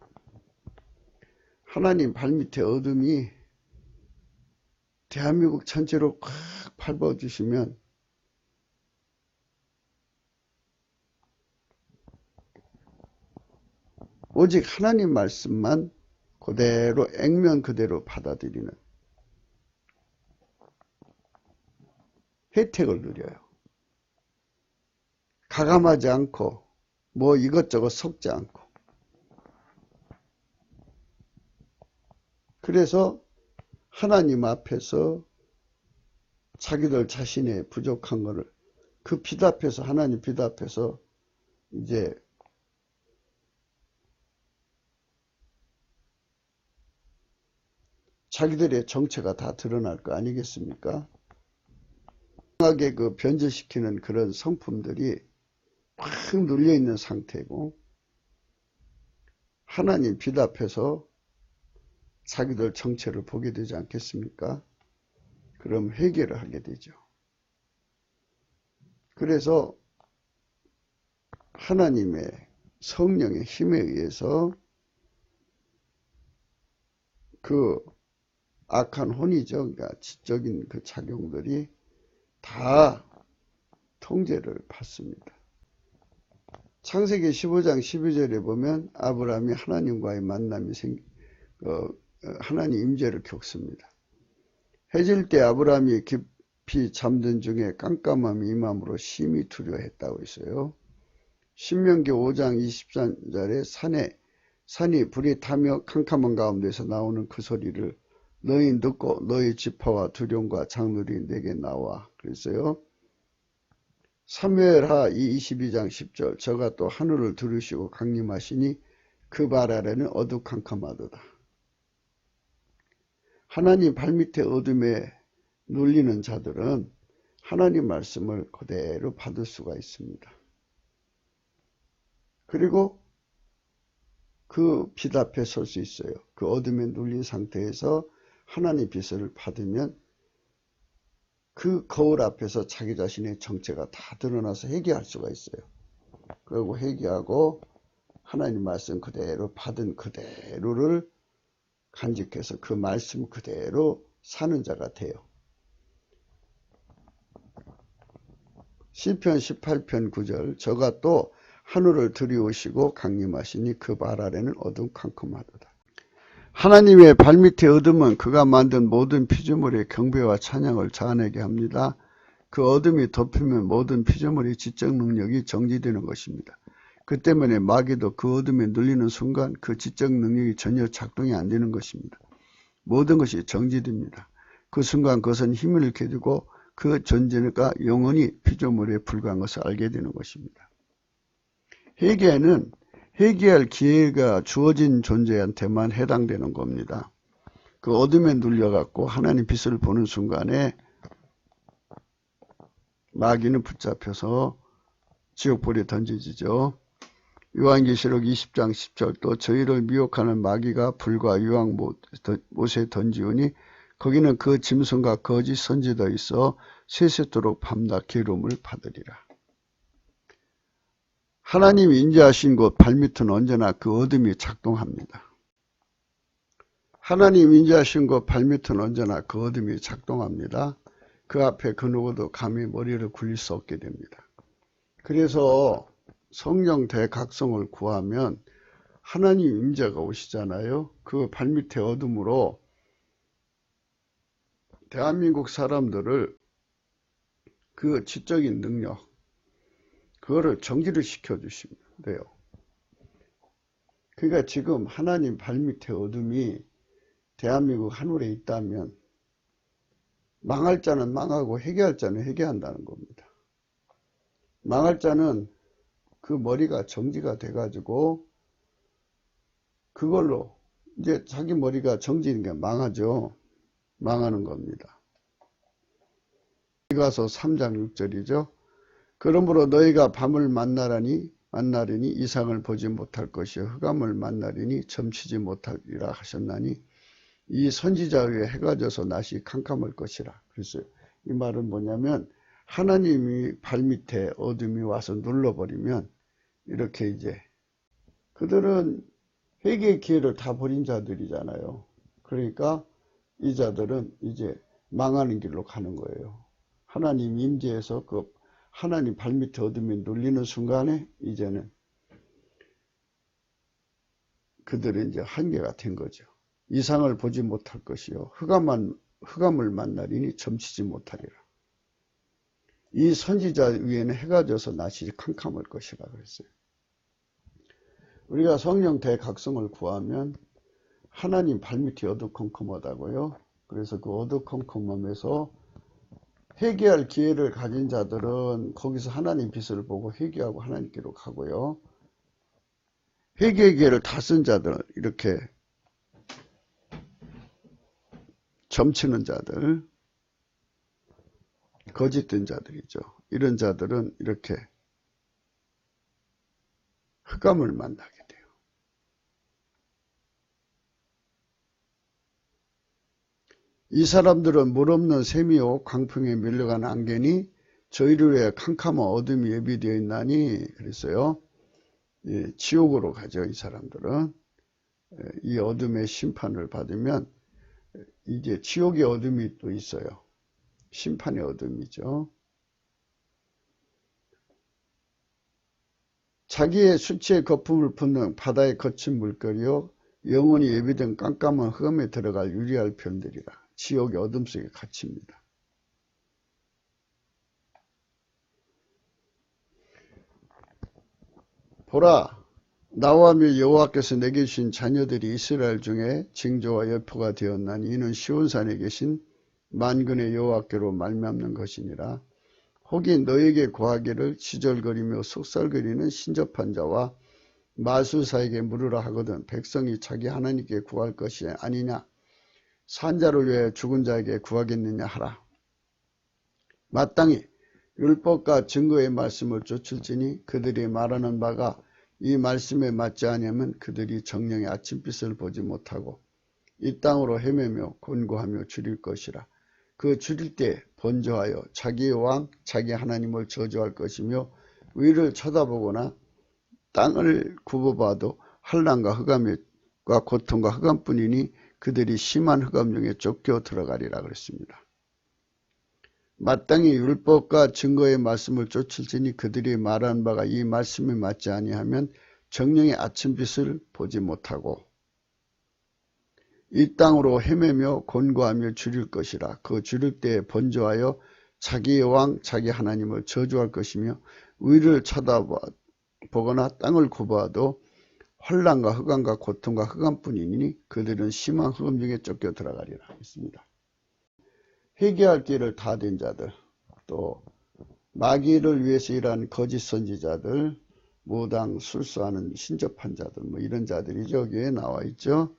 하나님 발밑의 어둠이 대한민국 전체로 꽉 밟아주시면 오직 하나님 말씀만 그대로 액면 그대로 받아들이는 혜택을 누려요. 가감하지 않고 뭐 이것저것 섞지 않고. 그래서 하나님 앞에서 자기들 자신의 부족한 것을 그 빛 앞에서, 하나님 빛 앞에서 이제 자기들의 정체가 다 드러날 거 아니겠습니까? 강하게 그 변질시키는 그런 성품들이 확 눌려있는 상태고 하나님 빛 앞에서 자기들 정체를 보게 되지 않겠습니까? 그럼 회개를 하게 되죠. 그래서 하나님의 성령의 힘에 의해서 그 악한 혼이죠. 그러니까 지적인 그 작용들이 다 통제를 받습니다. 창세기 15장 12절에 보면 아브라함이 하나님과의 만남이 하나님 임재를 겪습니다. 해질 때 아브라함이 깊이 잠든 중에 깜깜함이 임함으로 심히 두려워했다고 했어요. 신명기 5장 23절에 산이 불이 타며 캄캄한 가운데서 나오는 그 소리를 너희 듣고 너희 지파와 두려움과 장로리 내게 나와 그랬어요. 사무엘하 22장 10절 저가 또 하늘을 두르시고 강림하시니 그 발 아래는 어두캄캄하도다. 하나님 발밑에 어둠에 눌리는 자들은 하나님 말씀을 그대로 받을 수가 있습니다. 그리고 그 빛 앞에 설 수 있어요. 그 어둠에 눌린 상태에서 하나님 빛을 받으면 그 거울 앞에서 자기 자신의 정체가 다 드러나서 회개할 수가 있어요. 그리고 회개하고 하나님 말씀 그대로 받은 그대로를 간직해서 그 말씀 그대로 사는 자가 돼요. 시편 18편 9절 저가 또 하늘을 들이우시고 강림하시니 그 발 아래는 어둠 캄캄하도다. 하나님의 발밑에 어둠은 그가 만든 모든 피조물의 경배와 찬양을 자아내게 합니다. 그 어둠이 덮이면 모든 피조물의 지적 능력이 정지되는 것입니다. 그 때문에 마귀도 그 어둠에 눌리는 순간 그 지적 능력이 전혀 작동이 안 되는 것입니다. 모든 것이 정지됩니다. 그 순간 그것은 힘을 잃게 되고 그 존재가 영원히 피조물에 불과한 것을 알게 되는 것입니다. 회개는 회개할 기회가 주어진 존재한테만 해당되는 겁니다. 그 어둠에 눌려갖고 하나님 빛을 보는 순간에 마귀는 붙잡혀서 지옥불에 던져지죠. 요한계시록 20장 10절도 저희를 미혹하는 마귀가 불과 유황못에 던지우니 거기는 그 짐승과 거짓 선지자 있어 세세토록 밤낮 기름을 받으리라. 하나님이 인자하신 곳 발밑은 언제나 그 어둠이 작동합니다. 하나님 인자하신 곳 발밑은 언제나 그 어둠이 작동합니다. 그 앞에 그 누구도 감히 머리를 굴릴 수 없게 됩니다. 그래서 성령 대각성을 구하면 하나님 임재가 오시잖아요. 그 발밑의 어둠으로 대한민국 사람들을 그 지적인 능력 그거를 정지를 시켜주시면 돼요. 그러니까 지금 하나님 발밑의 어둠이 대한민국 하늘에 있다면 망할 자는 망하고 회개할 자는 회개한다는 겁니다. 망할 자는 그 머리가 정지가 돼가지고 그걸로 이제 자기 머리가 정지는 게 망하죠. 망하는 겁니다. 가서 3장 6절이죠. 그러므로 너희가 밤을 만나리니 이상을 보지 못할 것이요 흑암을 만나리니 점치지 못하리라 하셨나니 이 선지자 위에 해가 져서 낮이 캄캄할 것이라. 그랬어요. 이 말은 뭐냐면 하나님이 발밑에 어둠이 와서 눌러버리면 이렇게 이제 그들은 회개의 기회를 다 버린 자들이잖아요. 그러니까 이 자들은 이제 망하는 길로 가는 거예요. 하나님 임재에서 그 하나님 발밑에 어둠이 눌리는 순간에 이제는 그들은 이제 한계가 된 거죠. 이상을 보지 못할 것이요 흑암을 만나리니 점치지 못하리라. 이 선지자 위에는 해가 져서 낮이 캄캄할 것이라 그랬어요. 우리가 성령 대각성을 구하면 하나님 발밑이 어두컴컴하다고요. 그래서 그 어두컴컴함에서 회개할 기회를 가진 자들은 거기서 하나님 빛을 보고 회개하고 하나님께로 가고요. 회개의 기회를 다 쓴 자들은 이렇게 점치는 자들, 거짓된 자들이죠. 이런 자들은 이렇게 흑암을 만나게 돼요. 이 사람들은 물 없는 샘이요 광풍에 밀려간 안개니 저희를 위해 캄캄한 어둠이 예비되어 있나니 그랬어요. 예, 지옥으로 가죠. 이 사람들은 이 어둠의 심판을 받으면 이제 지옥의 어둠이 또 있어요. 심판의 어둠이죠. 자기의 수치의 거품을 붓는 바다의 거친 물결이요 영원히 예비된 깜깜한 흑암에 들어갈 유리할 편들이라. 지옥의 어둠 속에 갇힙니다. 보라, 나와 및 여호와께서 내게 주신 자녀들이 이스라엘 중에 징조와 여표가 되었나니 이는 시온산에 계신 만군의 여호와께로 말미암는 것이니라. 혹이 너에게 구하기를 지절거리며 속살거리는 신접한 자와 마술사에게 물으라 하거든 백성이 자기 하나님께 구할 것이 아니냐 산자를 위해 죽은 자에게 구하겠느냐 하라. 마땅히 율법과 증거의 말씀을 쫓을지니 그들이 말하는 바가 이 말씀에 맞지 아니하면 그들이 정령의 아침빛을 보지 못하고 이 땅으로 헤매며 곤고하며 줄일 것이라. 그 줄일 때 번져하여 자기의 왕 자기 하나님을 저주할 것이며 위를 쳐다보거나 땅을 굽어봐도 환난과 흑암과 고통과 흑암뿐이니 그들이 심한 흑암 중에 쫓겨 들어가리라 그랬습니다. 마땅히 율법과 증거의 말씀을 쫓을지니 그들이 말한 바가 이 말씀에 맞지 아니하면 정령의 아침빛을 보지 못하고 이 땅으로 헤매며 곤고하며 줄일 것이라. 그 줄일 때에 번져하여 자기의 왕 자기 하나님을 저주할 것이며 위를 쳐다보거나 땅을 굽어도 환난과 흑암과 고통과 흑암뿐이니 그들은 심한 흑암 중에 쫓겨 들어가리라 했습니다. 회개할 길을 다 된 자들, 또 마귀를 위해서 일하는 거짓 선지자들, 무당 술수하는 신접한 자들, 뭐 이런 자들이 여기에 나와 있죠.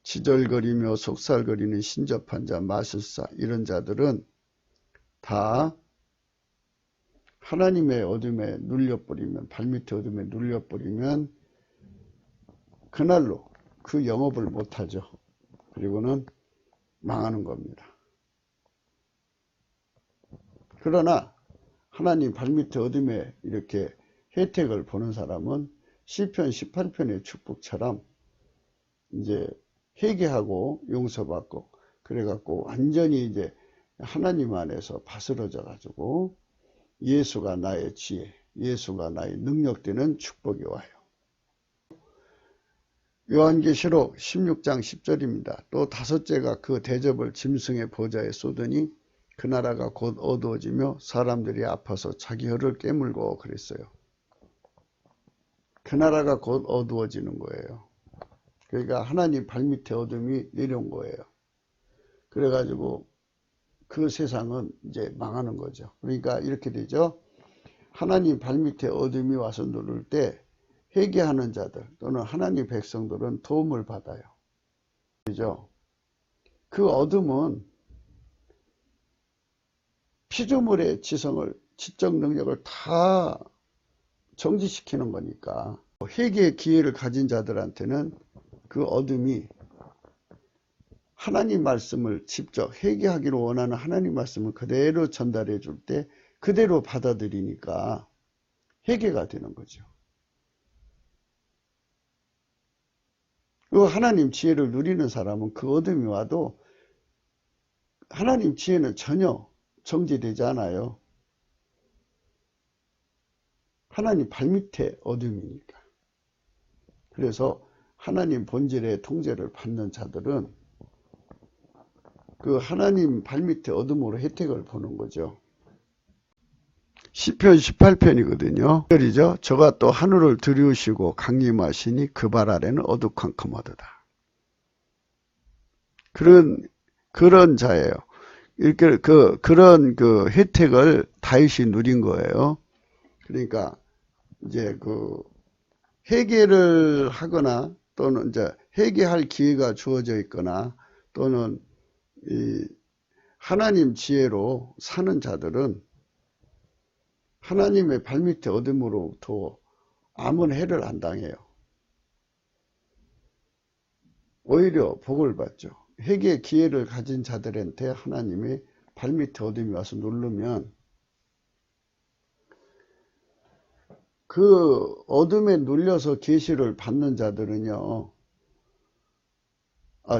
지절거리며 속살거리는 신접한 자, 마술사 이런 자들은 다 하나님의 어둠에 눌려버리면, 발밑에 어둠에 눌려버리면 그날로 그 영업을 못하죠. 그리고는 망하는 겁니다. 그러나 하나님 발밑에 어둠에 이렇게 혜택을 보는 사람은 시편 18편의 축복처럼 이제 회개하고 용서받고 그래갖고 완전히 이제 하나님 안에서 바스러져 가지고 예수가 나의 지혜, 예수가 나의 능력되는 축복이 와요. 요한계시록 16장 10절입니다. 또 다섯째가 그 대접을 짐승의 보좌에 쏟으니 그 나라가 곧 어두워지며 사람들이 아파서 자기 혀를 깨물고 그랬어요. 그 나라가 곧 어두워지는 거예요. 그러니까 하나님 발밑에 어둠이 내려온 거예요. 그래가지고 그 세상은 이제 망하는 거죠. 그러니까 이렇게 되죠. 하나님 발밑에 어둠이 와서 누를 때 회개하는 자들 또는 하나님 백성들은 도움을 받아요. 그죠? 그 어둠은 피조물의 지성을, 지적 능력을 다 정지시키는 거니까 회개의 기회를 가진 자들한테는 그 어둠이 하나님 말씀을 직접 회개하기를 원하는 하나님 말씀을 그대로 전달해 줄 때 그대로 받아들이니까 회개가 되는 거죠. 그 하나님 지혜를 누리는 사람은 그 어둠이 와도 하나님 지혜는 전혀 정지되지 않아요. 하나님 발밑에 어둠이니까. 그래서 하나님 본질의 통제를 받는 자들은 그 하나님 발밑에 어둠으로 혜택을 보는 거죠. 시편 18편이거든요. 절이죠. 저가 또 하늘을 들이우시고 강림하시니 그 발 아래는 어두컴컴하도다. 그런 자예요. 이렇게 그런 혜택을 다윗이 누린 거예요. 그러니까 이제 회개를 하거나 또는 이제 회개할 기회가 주어져 있거나 또는 이 하나님 지혜로 사는 자들은 하나님의 발밑에 어둠으로부터 아무 해를 안 당해요. 오히려 복을 받죠. 회개의 기회를 가진 자들한테 하나님이 발밑에 어둠이 와서 누르면 그 어둠에 눌려서 계시를 받는 자들은요,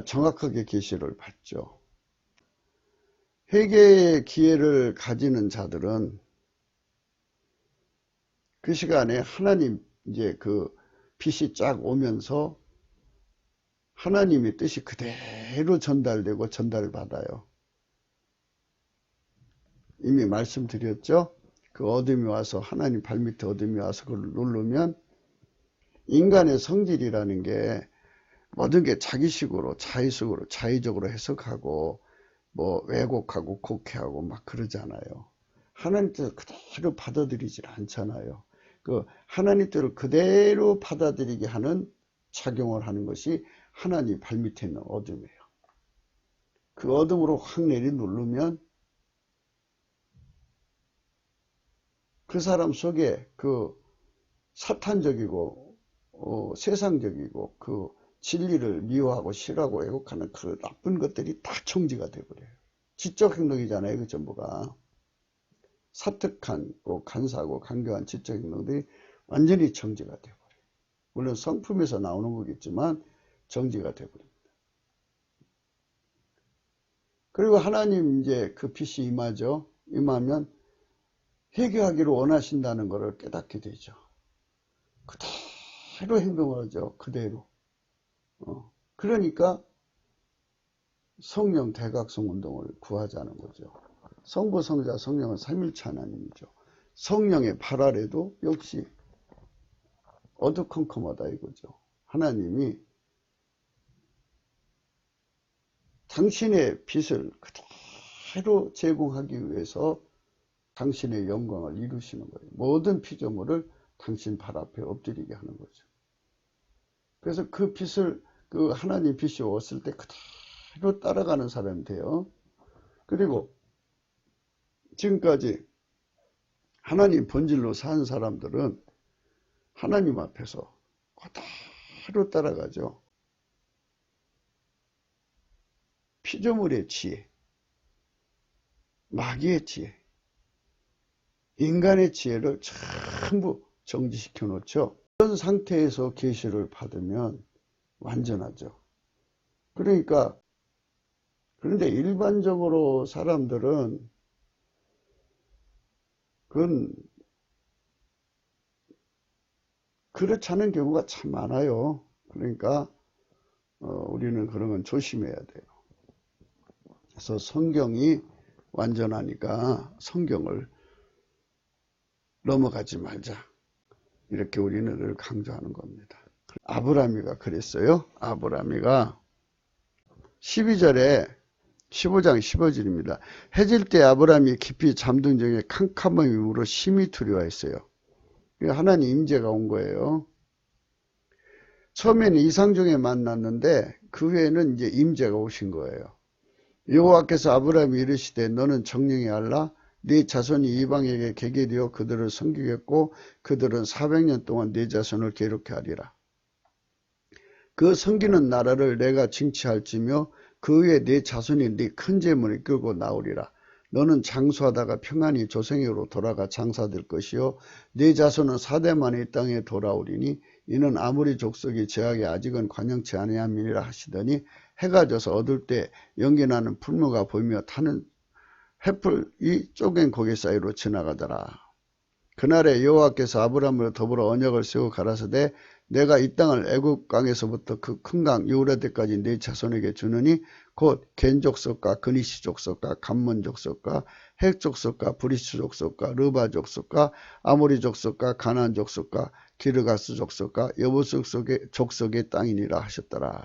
정확하게 계시를 받죠. 회개의 기회를 가지는 자들은 그 시간에 하나님 이제 그 빛이 쫙 오면서 하나님의 뜻이 그대로 전달되고 전달받아요. 이미 말씀드렸죠? 그 어둠이 와서 하나님 발밑에 어둠이 와서 그걸 누르면 인간의 성질이라는 게 모든 게 자기식으로 자의식으로 자의적으로 해석하고 뭐 왜곡하고 곡해하고 막 그러잖아요. 하나님 뜻을 그대로 받아들이질 않잖아요. 그 하나님 뜻을 그대로 받아들이게 하는 작용을 하는 것이 하나님 발밑에 있는 어둠이에요. 그 어둠으로 확 내리 누르면 그 사람 속에 그 사탄적이고 세상적이고 그 진리를 미워하고 싫어하고 왜곡하는 그 나쁜 것들이 다 정지가 돼버려요. 지적 행동이잖아요. 그 전부가. 사특하고 간사하고 간교한 지적 행동들이 완전히 정지가 돼버려요. 물론 성품에서 나오는 거겠지만 정지가 돼버립니다. 그리고 하나님 이제 그 빛이 임하죠. 임하면 회개하기를 원하신다는 것을 깨닫게 되죠. 그대로 행동을 하죠. 그대로. 그러니까 성령 대각성 운동을 구하자는 거죠. 성부, 성자, 성령은 삼일체 하나님이죠. 성령의 발 아래도 역시 어두컴컴하다 이거죠. 하나님이 당신의 빛을 그대로 제공하기 위해서 당신의 영광을 이루시는 거예요. 모든 피조물을 당신 발 앞에 엎드리게 하는 거죠. 그래서 그 빛을, 그 하나님 빛이 왔을 때 그대로 따라가는 사람이 돼요. 그리고 지금까지 하나님 본질로 산 사람들은 하나님 앞에서 그대로 따라가죠. 피조물의 지혜, 마귀의 지혜, 인간의 지혜를 전부 정지시켜 놓죠. 그런 상태에서 계시를 받으면 완전하죠. 그러니까 그런데 일반적으로 사람들은 그건 그렇지 않은 경우가 참 많아요. 그러니까 우리는 그런 건 조심해야 돼요. 그래서 성경이 완전하니까 성경을 넘어가지 말자. 이렇게 우리는 늘 강조하는 겁니다. 아브라함이가 그랬어요. 아브라함이가 12절에 15장 15절입니다. 해질 때 아브라함이 깊이 잠든 중에 캄캄함으로 심히 두려워했어요. 하나님 임재가 온 거예요. 처음에는 이상중에 만났는데 그 후에는 이제 임재가 오신 거예요. 여호와께서 아브라함이 이르시되 너는 정령히 알라 네 자손이 이방에게 개게 되어 그들을 섬기겠고 그들은 400년 동안 네 자손을 괴롭게 하리라. 그 섬기는 나라를 내가 징치할지며 그 후에 네 자손이 네 큰 재물을 끌고 나오리라. 너는 장수하다가 평안히 조상에게로 돌아가 장사될 것이요 네 자손은 4대 만에 이 땅에 돌아오리니 이는 아무리 족속이 제하게 아직은 관영치 아니함이니라 하시더니 해가 져서 어둘 때 연기나는 풀무가 보이며 타는 횃불이 쪼갠 고개 사이로 지나가더라. 그날에 여호와께서 아브라함으로 더불어 언약을 세우고 가라사대 내가 이 땅을 애굽 강에서부터 그 큰 강 유브라데까지 네 자손에게 주느니 곧 겐 족속과 그니시 족속과 감몬 족속과 헷 족속과 브리스 족속과 르바 족속과 아모리 족속과 가나안 족속과 기르가스 족속과 여부스 족속의 땅이니라 하셨더라.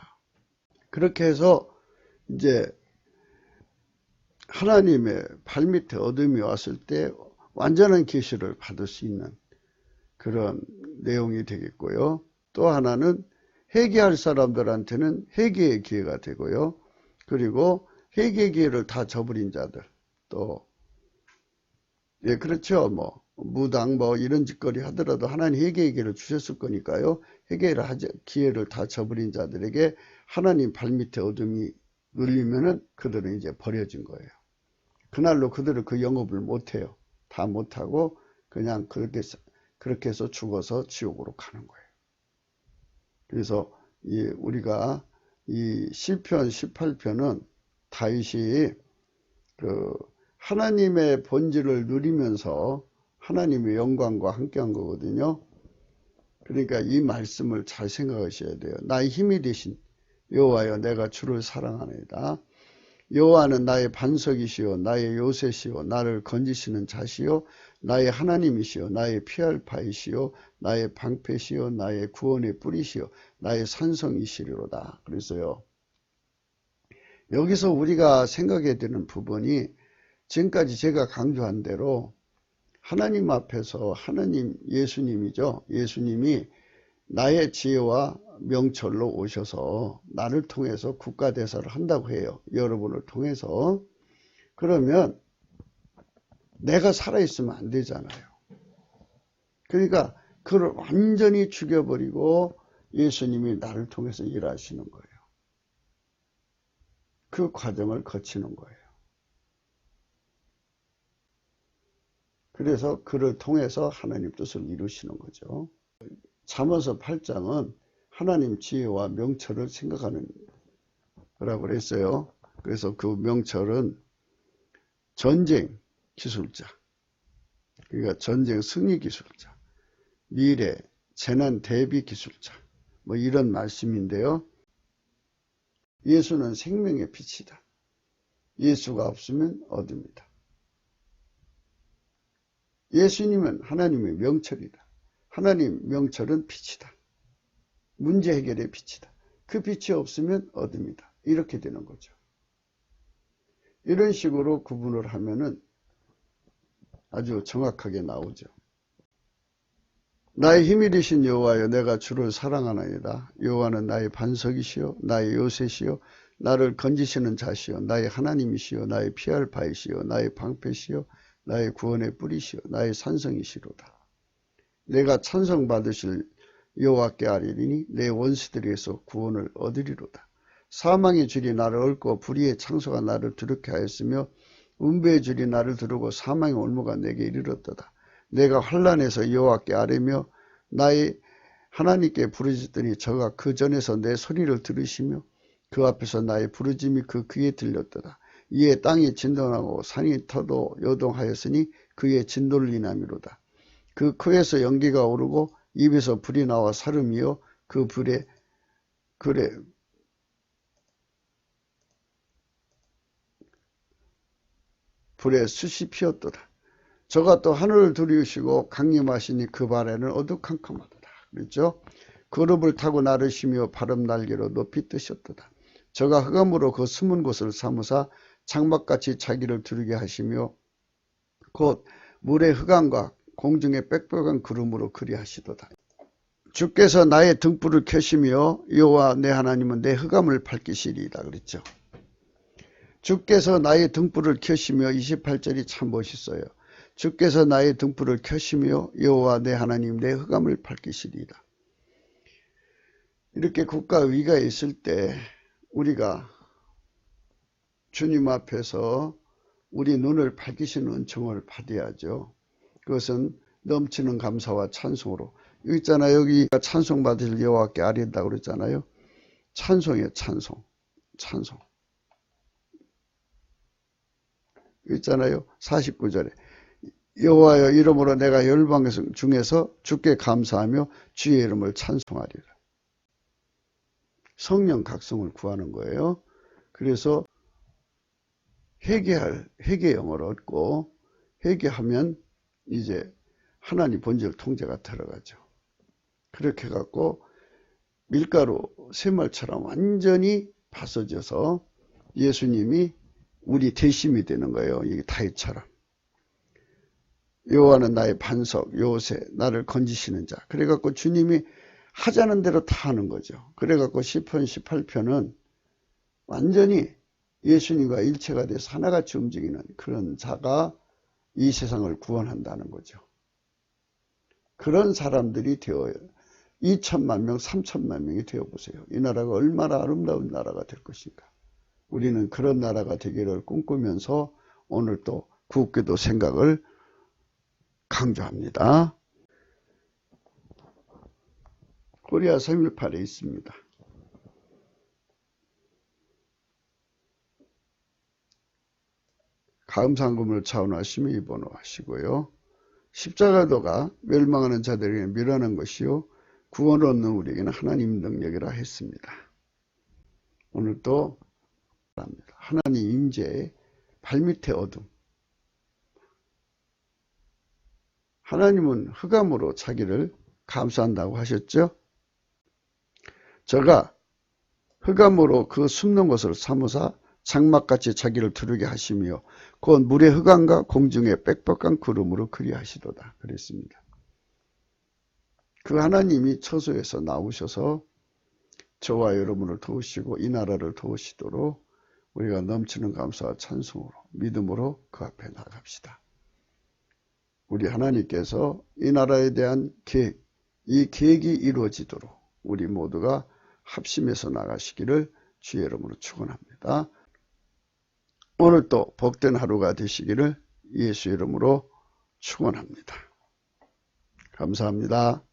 그렇게 해서 이제 하나님의 발밑에 어둠이 왔을 때 완전한 계시를 받을 수 있는 그런 내용이 되겠고요. 또 하나는 회개할 사람들한테는 회개의 기회가 되고요. 그리고 회개의 기회를 다 저버린 자들 또 예 그렇죠. 뭐 무당 뭐 이런 짓거리 하더라도 하나님 회개의 기회를 주셨을 거니까요. 회개를 기회를 다 저버린 자들에게 하나님 발밑에 어둠이 눌리면은 그들은 이제 버려진 거예요. 그날로 그들은 그 영업을 못해요. 다 못하고 그냥 그렇게 해서 죽어서 지옥으로 가는 거예요. 그래서 우리가 이 시편 18편은 다윗이 그 하나님의 본질을 누리면서 하나님의 영광과 함께한 거거든요. 그러니까 이 말씀을 잘 생각하셔야 돼요. 나의 힘이 되신 여호와여 내가 주를 사랑하나이다. 여호와는 나의 반석이시요 나의 요새시요 나를 건지시는 자시요 나의 하나님이시요 나의 피할 바이시요 나의 방패시요 나의 구원의 뿌리시요 나의 산성이시리로다. 그래서요 여기서 우리가 생각해야 되는 부분이 지금까지 제가 강조한 대로 하나님 앞에서 하나님 예수님이죠. 예수님이 나의 지혜와 명철로 오셔서 나를 통해서 국가대사를 한다고 해요. 여러분을 통해서. 그러면 내가 살아있으면 안 되잖아요. 그러니까 그를 완전히 죽여버리고 예수님이 나를 통해서 일하시는 거예요. 그 과정을 거치는 거예요. 그래서 그를 통해서 하나님 뜻을 이루시는 거죠. 잠언서 8장은 하나님 지혜와 명철을 생각하는 거라고 그랬어요. 그래서 그 명철은 전쟁 기술자, 그러니까 전쟁 승리 기술자, 미래 재난 대비 기술자, 뭐 이런 말씀인데요. 예수는 생명의 빛이다. 예수가 없으면 어둠이다. 예수님은 하나님의 명철이다. 하나님 명철은 빛이다. 문제 해결의 빛이다. 그 빛이 없으면 어둠이다. 이렇게 되는 거죠. 이런 식으로 구분을 하면은 아주 정확하게 나오죠. 나의 힘이 되신 여호와여, 내가 주를 사랑하나이다. 여호와는 나의 반석이시요 나의 요새시요 나를 건지시는 자시요 나의 하나님이시요 나의 피할 바이시요 나의 방패시요 나의 구원의 뿌리시요 나의 산성이시로다. 내가 찬송받으실 여호와께 아뢰리니 내 원수들에게서 구원을 얻으리로다. 사망의 줄이 나를 얽고 불의의 창소가 나를 두렵게 하였으며 운배의 줄이 나를 두르고 사망의 올무가 내게 이르렀도다. 내가 환난에서 여호와께 아뢰며 나의 하나님께 부르짖더니 저가 그 전에서 내 소리를 들으시며 그 앞에서 나의 부르짐이 그 귀에 들렸도다. 이에 땅이 진동하고 산이 터도 요동하였으니 그의 진도를 인함이로다. 그 코에서 연기가 오르고 입에서 불이 나와 사름이요 그 불에 숯이 피었도다. 저가 또 하늘을 두리우시고 강림하시니 그 발에는 어두컴컴하도다. 그렇죠? 그룹을 타고 나르시며 바람 날개로 높이 뜨셨도다. 저가 흑암으로 그 숨은 곳을 삼으사 장막같이 자기를 두르게 하시며 곧 물의 흑암과 공중의 빽빽한 구름으로 그리하시도다. 주께서 나의 등불을 켜시며 여호와 내 하나님은 내 흑암을 밝히시리이다. 그랬죠. 주께서 나의 등불을 켜시며 28절이 참 멋있어요. 주께서 나의 등불을 켜시며 여호와 내 하나님 내 흑암을 밝히시리이다. 이렇게 국가 위기가 있을 때 우리가 주님 앞에서 우리 눈을 밝히시는 은총을 받아야죠. 그것은 넘치는 감사와 찬송으로. 여기 있잖아요. 여기 찬송 받으실 여호와께 아뢰다고 그랬잖아요. 찬송이에요. 찬송. 여기 있잖아요. 49절에 여호와여 이름으로 내가 열방 중에서 주께 감사하며 주의 이름을 찬송하리라. 성령 각성을 구하는 거예요. 그래서 회개 영을 얻고 회개하면 이제 하나님 본질 통제가 들어가죠. 그렇게 해갖고 밀가루 쇠말처럼 완전히 바서져서 예수님이 우리 대심이 되는 거예요. 이게 다윗처럼. 여호와는 나의 반석, 요새, 나를 건지시는 자. 그래갖고 주님이 하자는 대로 다 하는 거죠. 그래갖고 시편 18편은 완전히 예수님과 일체가 돼서 하나같이 움직이는 그런 자가 이 세상을 구원한다는 거죠. 그런 사람들이 되어요. 2천만 명, 3천만 명이 되어보세요. 이 나라가 얼마나 아름다운 나라가 될 것인가. 우리는 그런 나라가 되기를 꿈꾸면서 오늘 또 국기도 생각을 강조합니다. 코리아 3.18에 있습니다. 감상금을 차원하시며 입원하시고요. 십자가도가 멸망하는 자들에게 밀어낸 것이요 구원을 얻는 우리에게는 하나님 능력이라 했습니다. 오늘 또 하나님 임재의 발밑의 어둠. 하나님은 흑암으로 자기를 감싸한다고 하셨죠. 저가 흑암으로 그 숨는 곳을 삼으사 장막같이 자기를 두르게 하시며 곧 물의 흑암과 공중의 빽빽한 구름으로 그리하시도다 그랬습니다. 그 하나님이 처소에서 나오셔서 저와 여러분을 도우시고 이 나라를 도우시도록 우리가 넘치는 감사와 찬송으로 믿음으로 그 앞에 나갑시다. 우리 하나님께서 이 나라에 대한 계획, 이 계획이 이루어지도록 우리 모두가 합심해서 나가시기를 주의 이름으로 축원합니다. 오늘도 복된 하루가 되시기를 예수 이름으로 축원합니다. 감사합니다.